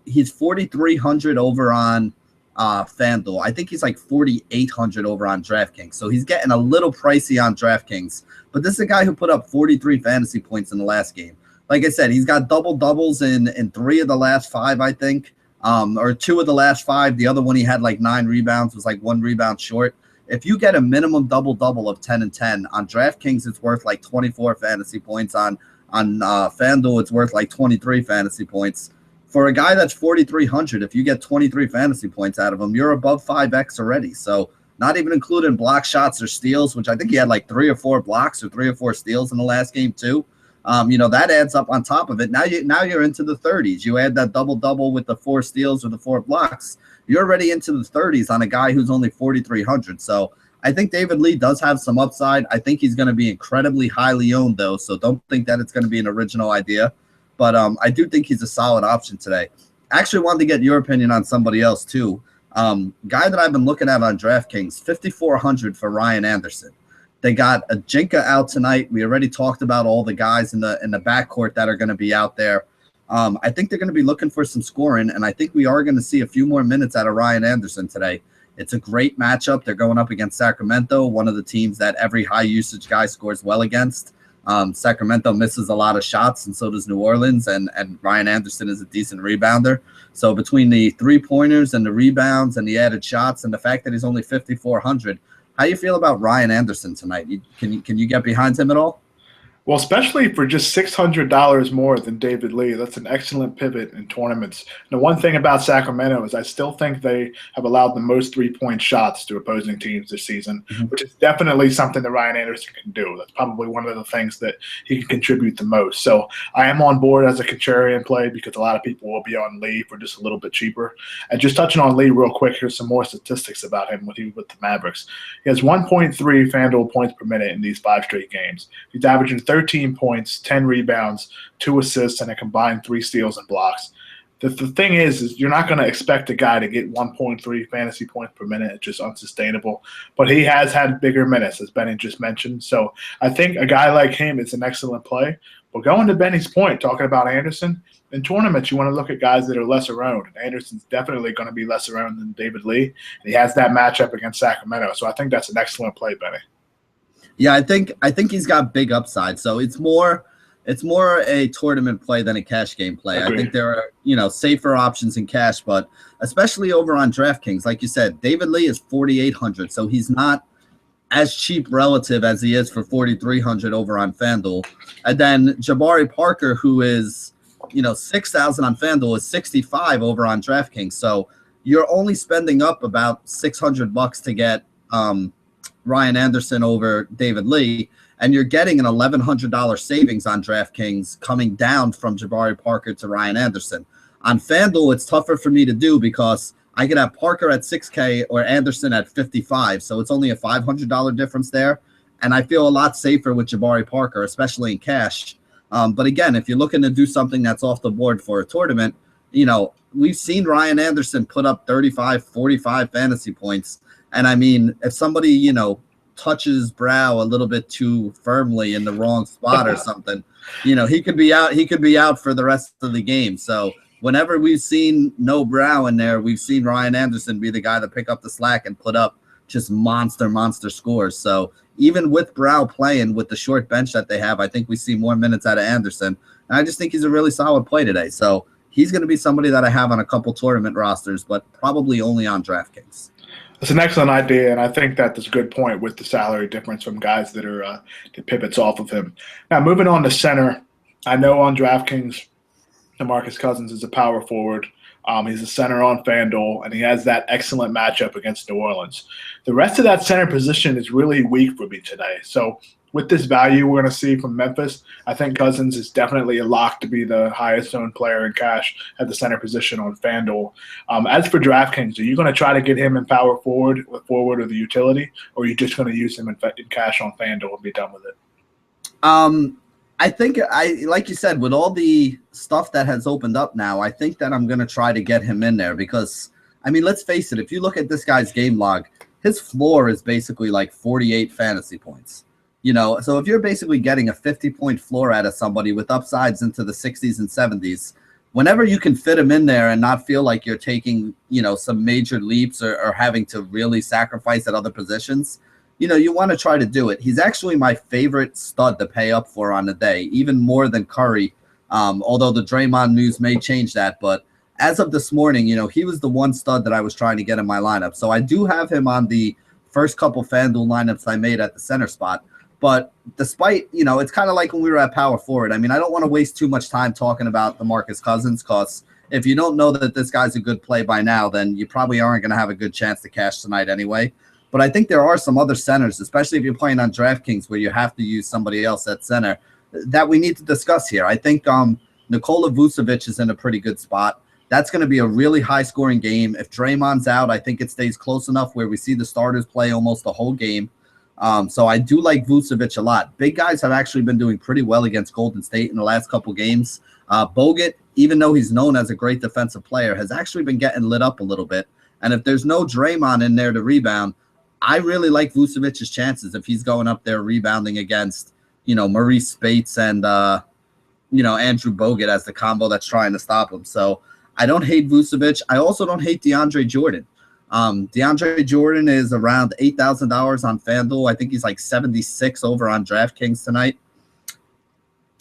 he's 4,300 over on FanDuel. I think he's like 4,800 over on DraftKings. So he's getting a little pricey on DraftKings. But this is a guy who put up 43 fantasy points in the last game. Like I said, he's got double-doubles in 3 of the last 5, I think, or 2 of the last 5. The other one he had like 9 rebounds, was like 1 rebound short. If you get a minimum double-double of 10 and 10, on DraftKings, it's worth like 24 fantasy points. On FanDuel, it's worth like 23 fantasy points. For a guy that's 4,300, if you get 23 fantasy points out of him, you're above 5X already. So not even including block shots or steals, which I think he had like 3 or 4 blocks or 3 or 4 steals in the last game too. That adds up on top of it. Now you're into the 30s. You add that double-double with the 4 steals or the 4 blocks, you're already into the 30s on a guy who's only 4,300. So I think David Lee does have some upside. I think he's going to be incredibly highly owned, though, so don't think that it's going to be an original idea. But I do think he's a solid option today. I actually wanted to get your opinion on somebody else, too. Guy that I've been looking at on DraftKings, 5,400 for Ryan Anderson. They got Ajinka out tonight. We already talked about all the guys in the backcourt that are going to be out there. I think they're going to be looking for some scoring, and I think we are going to see a few more minutes out of Ryan Anderson today. It's a great matchup. They're going up against Sacramento, one of the teams that every high-usage guy scores well against. Sacramento misses a lot of shots, and so does New Orleans, and Ryan Anderson is a decent rebounder. So between the three-pointers and the rebounds and the added shots and the fact that he's only 5,400, how you feel about Ryan Anderson tonight? Can you get behind him at all? Well, especially for just $600 more than David Lee, that's an excellent pivot in tournaments. The one thing about Sacramento is I still think they have allowed the most three-point shots to opposing teams this season, which is definitely something that Ryan Anderson can do. That's probably one of the things that he can contribute the most. So I am on board as a contrarian play because a lot of people will be on Lee for just a little bit cheaper. And just touching on Lee real quick, here's some more statistics about him with the Mavericks. He has 1.3 FanDuel points per minute in these 5 straight games. He's averaging 13 points, 10 rebounds, 2 assists, and a combined 3 steals and blocks. The thing is you're not going to expect a guy to get 1.3 fantasy points per minute. It's just unsustainable. But he has had bigger minutes, as Benny just mentioned. So I think a guy like him is an excellent play. But going to Benny's point, talking about Anderson, in tournaments you want to look at guys that are lesser owned. Anderson's definitely going to be lesser owned than David Lee. And he has that matchup against Sacramento. So I think that's an excellent play, Benny. Yeah, I think he's got big upside. So it's more a tournament play than a cash game play. Agreed. I think there are, safer options in cash, but especially over on DraftKings, like you said, David Lee is 4,800, so he's not as cheap relative as he is for 4,300 over on FanDuel. And then Jabari Parker, who is 6,000 on FanDuel, is 65 over on DraftKings. So you're only spending up about $600 to get Ryan Anderson over David Lee, and you're getting an $1,100 savings on DraftKings coming down from Jabari Parker to Ryan Anderson. On FanDuel, it's tougher for me to do because I could have Parker at 6K or Anderson at 55, so it's only a $500 difference there, and I feel a lot safer with Jabari Parker, especially in cash. But again, if you're looking to do something that's off the board for a tournament, we've seen Ryan Anderson put up 35, 45 fantasy points. And I mean, if somebody, touches Brow a little bit too firmly in the wrong spot or something, he could be out. He could be out for the rest of the game. So whenever we've seen no Brow in there, we've seen Ryan Anderson be the guy to pick up the slack and put up just monster scores. So even with Brow playing with the short bench that they have, I think we see more minutes out of Anderson. And I just think he's a really solid play today. So he's going to be somebody that I have on a couple tournament rosters, but probably only on DraftKings. It's an excellent idea, and I think that's a good point with the salary difference from guys that are the pivots off of him. Now, moving on to center, I know on DraftKings, DeMarcus Cousins is a power forward. He's a center on FanDuel, and he has that excellent matchup against New Orleans. The rest of that center position is really weak for me today. So with this value we're going to see from Memphis, I think Cousins is definitely a lock to be the highest owned player in cash at the center position on FanDuel. As for DraftKings, are you going to try to get him in power forward or the utility, or are you just going to use him in cash on FanDuel and be done with it? I think like you said, with all the stuff that has opened up now, I think that I'm going to try to get him in there because, I mean, let's face it, if you look at this guy's game log, his floor is basically like 48 fantasy points. So if you're basically getting a 50-point floor out of somebody with upsides into the 60s and 70s, whenever you can fit him in there and not feel like you're taking, some major leaps or having to really sacrifice at other positions, you want to try to do it. He's actually my favorite stud to pay up for on the day, even more than Curry, although the Draymond news may change that. But as of this morning, he was the one stud that I was trying to get in my lineup. So I do have him on the first couple FanDuel lineups I made at the center spot. But despite, it's kind of like when we were at power forward. I mean, I don't want to waste too much time talking about DeMarcus Cousins because if you don't know that this guy's a good play by now, then you probably aren't going to have a good chance to cash tonight anyway. But I think there are some other centers, especially if you're playing on DraftKings where you have to use somebody else at center, that we need to discuss here. I think Nikola Vucevic is in a pretty good spot. That's going to be a really high-scoring game. If Draymond's out, I think it stays close enough where we see the starters play almost the whole game. So I do like Vucevic a lot. Big guys have actually been doing pretty well against Golden State in the last couple games. Bogut, even though he's known as a great defensive player, has actually been getting lit up a little bit. And if there's no Draymond in there to rebound, I really like Vucevic's chances if he's going up there rebounding against, Maurice Spates and, Andrew Bogut as the combo that's trying to stop him. So I don't hate Vucevic. I also don't hate DeAndre Jordan. DeAndre Jordan is around $8,000 on FanDuel. I think he's like 76 over on DraftKings tonight.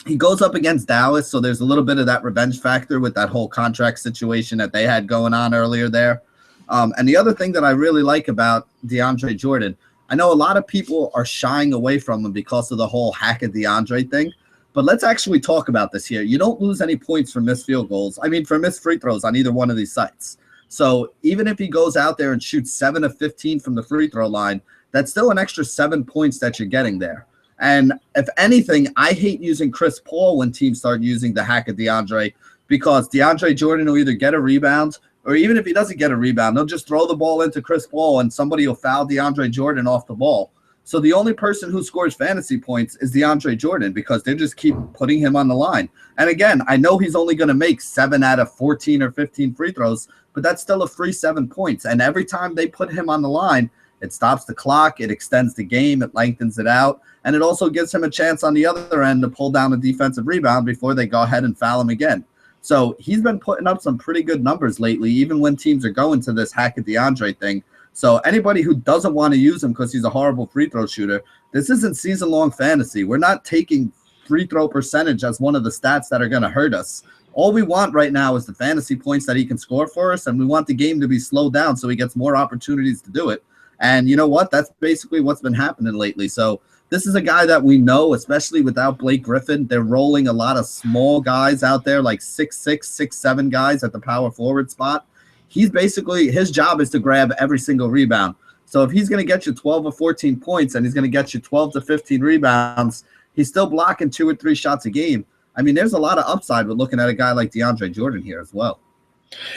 He goes up against Dallas, so there's a little bit of that revenge factor with that whole contract situation that they had going on earlier there. And the other thing that I really like about DeAndre Jordan, I know a lot of people are shying away from him because of the whole hack of DeAndre thing, but let's actually talk about this here. You don't lose any points for missed field goals. I mean, for missed free throws on either one of these sites. So even if he goes out there and shoots 7 of 15 from the free throw line, that's still an extra 7 points that you're getting there. And if anything, I hate using Chris Paul when teams start using the hack of DeAndre, because DeAndre Jordan will either get a rebound, or even if he doesn't get a rebound, they'll just throw the ball into Chris Paul and somebody will foul DeAndre Jordan off the ball. So the only person who scores fantasy points is DeAndre Jordan, because they just keep putting him on the line. And again, I know he's only going to make 7 out of 14 or 15 free throws, but that's still a free 7 points. And every time they put him on the line, it stops the clock, it extends the game, it lengthens it out, and it also gives him a chance on the other end to pull down a defensive rebound before they go ahead and foul him again. So he's been putting up some pretty good numbers lately, even when teams are going to this hack of DeAndre thing. So anybody who doesn't want to use him because he's a horrible free throw shooter, this isn't season-long fantasy. We're not taking free throw percentage as one of the stats that are going to hurt us. All we want right now is the fantasy points that he can score for us, and we want the game to be slowed down so he gets more opportunities to do it. And you know what? That's basically what's been happening lately. So this is a guy that we know, especially without Blake Griffin. They're rolling a lot of small guys out there, like 6'6", 6'7" guys at the power forward spot. He's basically, his job is to grab every single rebound. So if he's going to get you 12 or 14 points and he's going to get you 12 to 15 rebounds, he's still blocking 2 or 3 shots a game. I mean, there's a lot of upside with looking at a guy like DeAndre Jordan here as well.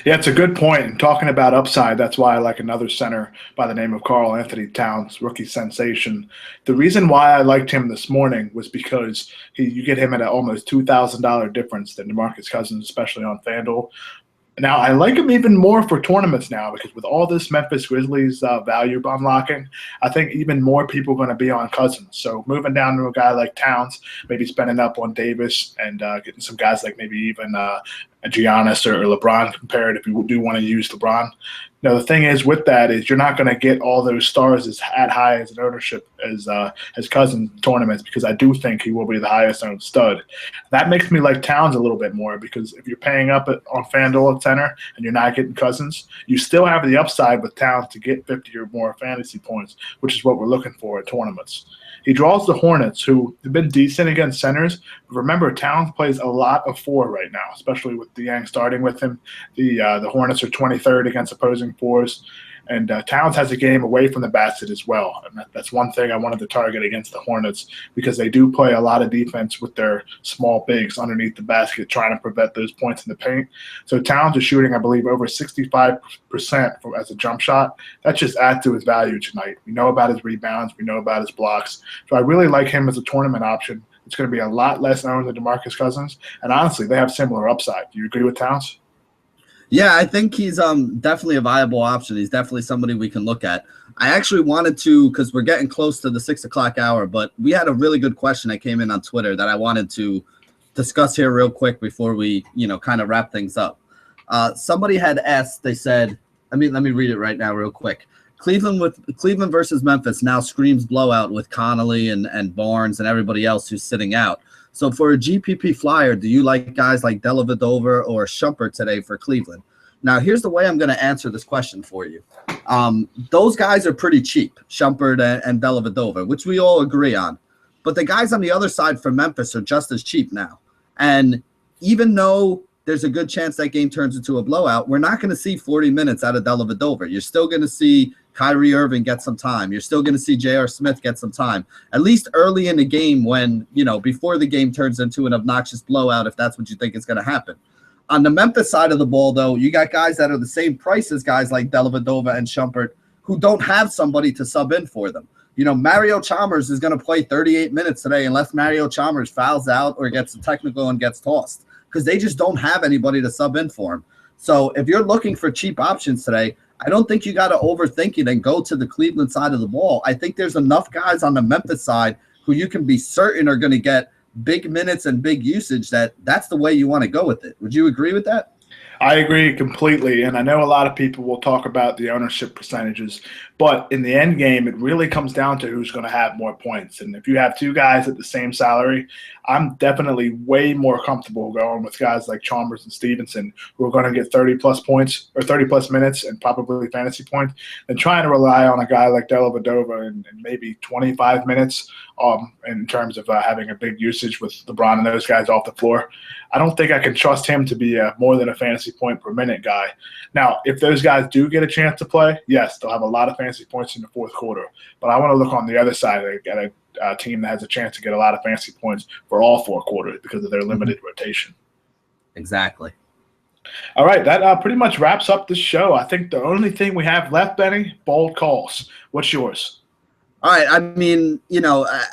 Yeah, it's a good point. And talking about upside, that's why I like another center by the name of Karl Anthony Towns, rookie sensation. The reason why I liked him this morning was because you get him at an almost $2,000 difference than DeMarcus Cousins, especially on FanDuel. Now, I like him even more for tournaments now, because with all this Memphis Grizzlies value unlocking, I think even more people are going to be on Cousins. So moving down to a guy like Towns, maybe spending up on Davis and getting some guys like maybe even Giannis or LeBron compared if you do want to use LeBron. Now, the thing is with that is you're not going to get all those stars as high as an ownership as Cousins tournaments, because I do think he will be the highest owned stud. That makes me like Towns a little bit more, because if you're paying up on FanDuel at center and you're not getting Cousins, you still have the upside with Towns to get 50 or more fantasy points, which is what we're looking for at tournaments. He draws the Hornets, who have been decent against centers. But remember, Towns plays a lot of 4 right now, especially with Niang starting with him. The Hornets are 23rd against opposing 4s. And Towns has a game away from the basket as well. And that's one thing I wanted to target against the Hornets, because they do play a lot of defense with their small bigs underneath the basket, trying to prevent those points in the paint. So Towns is shooting, I believe, over 65% as a jump shot. That just adds to his value tonight. We know about his rebounds. We know about his blocks. So I really like him as a tournament option. It's going to be a lot less owned than DeMarcus Cousins. And honestly, they have similar upside. Do you agree with Towns? Yeah, I think he's definitely a viable option. He's definitely somebody we can look at. I actually wanted to, because we're getting close to the 6 o'clock hour, but we had a really good question that came in on Twitter that I wanted to discuss here real quick before we, kind of wrap things up. Somebody had asked, they said, let me read it right now real quick. Cleveland versus Memphis now screams blowout with Connolly and Barnes and everybody else who's sitting out. So for a GPP flyer, do you like guys like Dellavedova or Shumpert today for Cleveland? Now, here's the way I'm going to answer this question for you. Those guys are pretty cheap, Shumpert and Dellavedova, which we all agree on. But the guys on the other side for Memphis are just as cheap now. And even though there's a good chance that game turns into a blowout, we're not going to see 40 minutes out of Dellavedova. You're still going to see Kyrie Irving get some time. You're still going to see J.R. Smith get some time, at least early in the game when, before the game turns into an obnoxious blowout, if that's what you think is going to happen. On the Memphis side of the ball, though, you got guys that are the same price as guys like Dellavedova and Shumpert who don't have somebody to sub in for them. Mario Chalmers is going to play 38 minutes today unless Mario Chalmers fouls out or gets a technical and gets tossed, because they just don't have anybody to sub in for him. So if you're looking for cheap options today, I don't think you got to overthink it and go to the Cleveland side of the ball. I think there's enough guys on the Memphis side who you can be certain are going to get big minutes and big usage that's the way you want to go with it. Would you agree with that? I agree completely, and I know a lot of people will talk about the ownership percentages, but in the end game, it really comes down to who's going to have more points. And if you have two guys at the same salary, I'm definitely way more comfortable going with guys like Chalmers and Stevenson, who are going to get 30 plus points or 30 plus minutes and probably fantasy points, than trying to rely on a guy like Dellavedova in maybe 25 minutes in terms of having a big usage with LeBron and those guys off the floor. I don't think I can trust him to be more than a fantasy point per minute guy. Now, if those guys do get a chance to play, yes, they'll have a lot of fantasy points in the fourth quarter. But I want to look on the other side at a team that has a chance to get a lot of fantasy points for all four quarters because of their limited rotation. Exactly. All right, that pretty much wraps up this show. I think the only thing we have left, Benny, bold calls. What's yours? All right. I mean,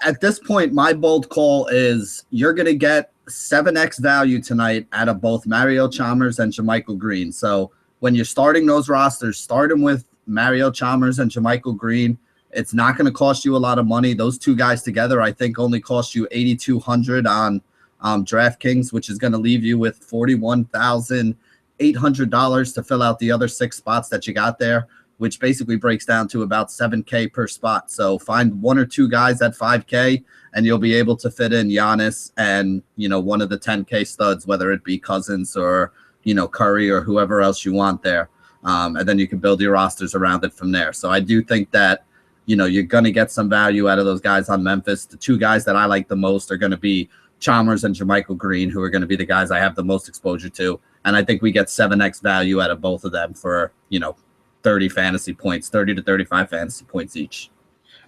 at this point, my bold call is you're going to get 7x value tonight out of both Mario Chalmers and JaMychal Green. So when you're starting those rosters, start them with Mario Chalmers and JaMychal Green. It's not going to cost you a lot of money. Those two guys together, I think, only cost you $8,200 on DraftKings, which is going to leave you with $41,800 to fill out the other 6 spots that you got there, which basically breaks down to about $7K per spot. So find 1 or 2 guys at $5K, and you'll be able to fit in Giannis and, one of the 10K studs, whether it be Cousins or, Curry or whoever else you want there. And then you can build your rosters around it from there. So I do think that, you're going to get some value out of those guys on Memphis. The 2 guys that I like the most are going to be Chalmers and JaMychal Green, who are going to be the guys I have the most exposure to. And I think we get 7x value out of both of them for, 30 fantasy points, 30 to 35 fantasy points each.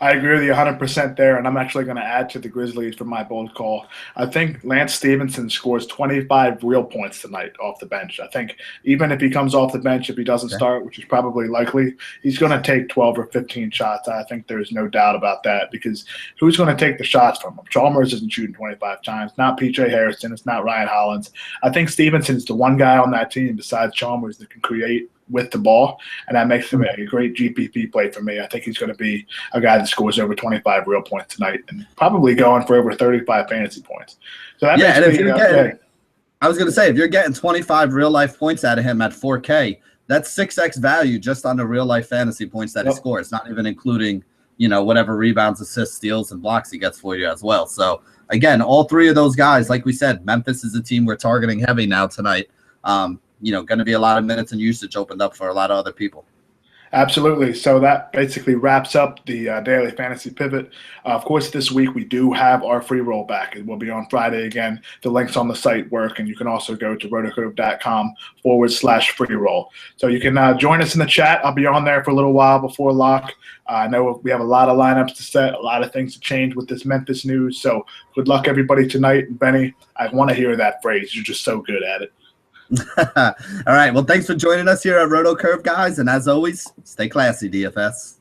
I agree with you 100% there, and I'm actually going to add to the Grizzlies for my bold call. I think Lance Stevenson scores 25 real points tonight off the bench. I think even if he comes off the bench, if he doesn't start, which is probably likely, he's going to take 12 or 15 shots. I think there's no doubt about that because who's going to take the shots from him? Chalmers isn't shooting 25 times, not P.J. Harrison, it's not Ryan Hollins. I think Stevenson's the one guy on that team besides Chalmers that can create with the ball, and that makes him a great GPP play for me. I think he's going to be a guy that scores over 25 real points tonight and probably going for over 35 fantasy points. So that makes me I was going to say, if you're getting 25 real-life points out of him at 4K, that's 6x value just on the real-life fantasy points that he scores, not even including, whatever rebounds, assists, steals, and blocks he gets for you as well. So, again, all 3 of those guys, like we said, Memphis is a team we're targeting heavy now tonight. Going to be a lot of minutes and usage opened up for a lot of other people. Absolutely. So that basically wraps up the Daily Fantasy Pivot. Of course, this week we do have our free roll back. It will be on Friday again. The links on the site work, and you can also go to rotocurve.com/free roll. So you can join us in the chat. I'll be on there for a little while before lock. I know we have a lot of lineups to set, a lot of things to change with this Memphis news. So good luck, everybody, tonight. And Benny, I want to hear that phrase. You're just so good at it. All right. Well, thanks for joining us here at Roto Curve, guys. And as always, stay classy, DFS.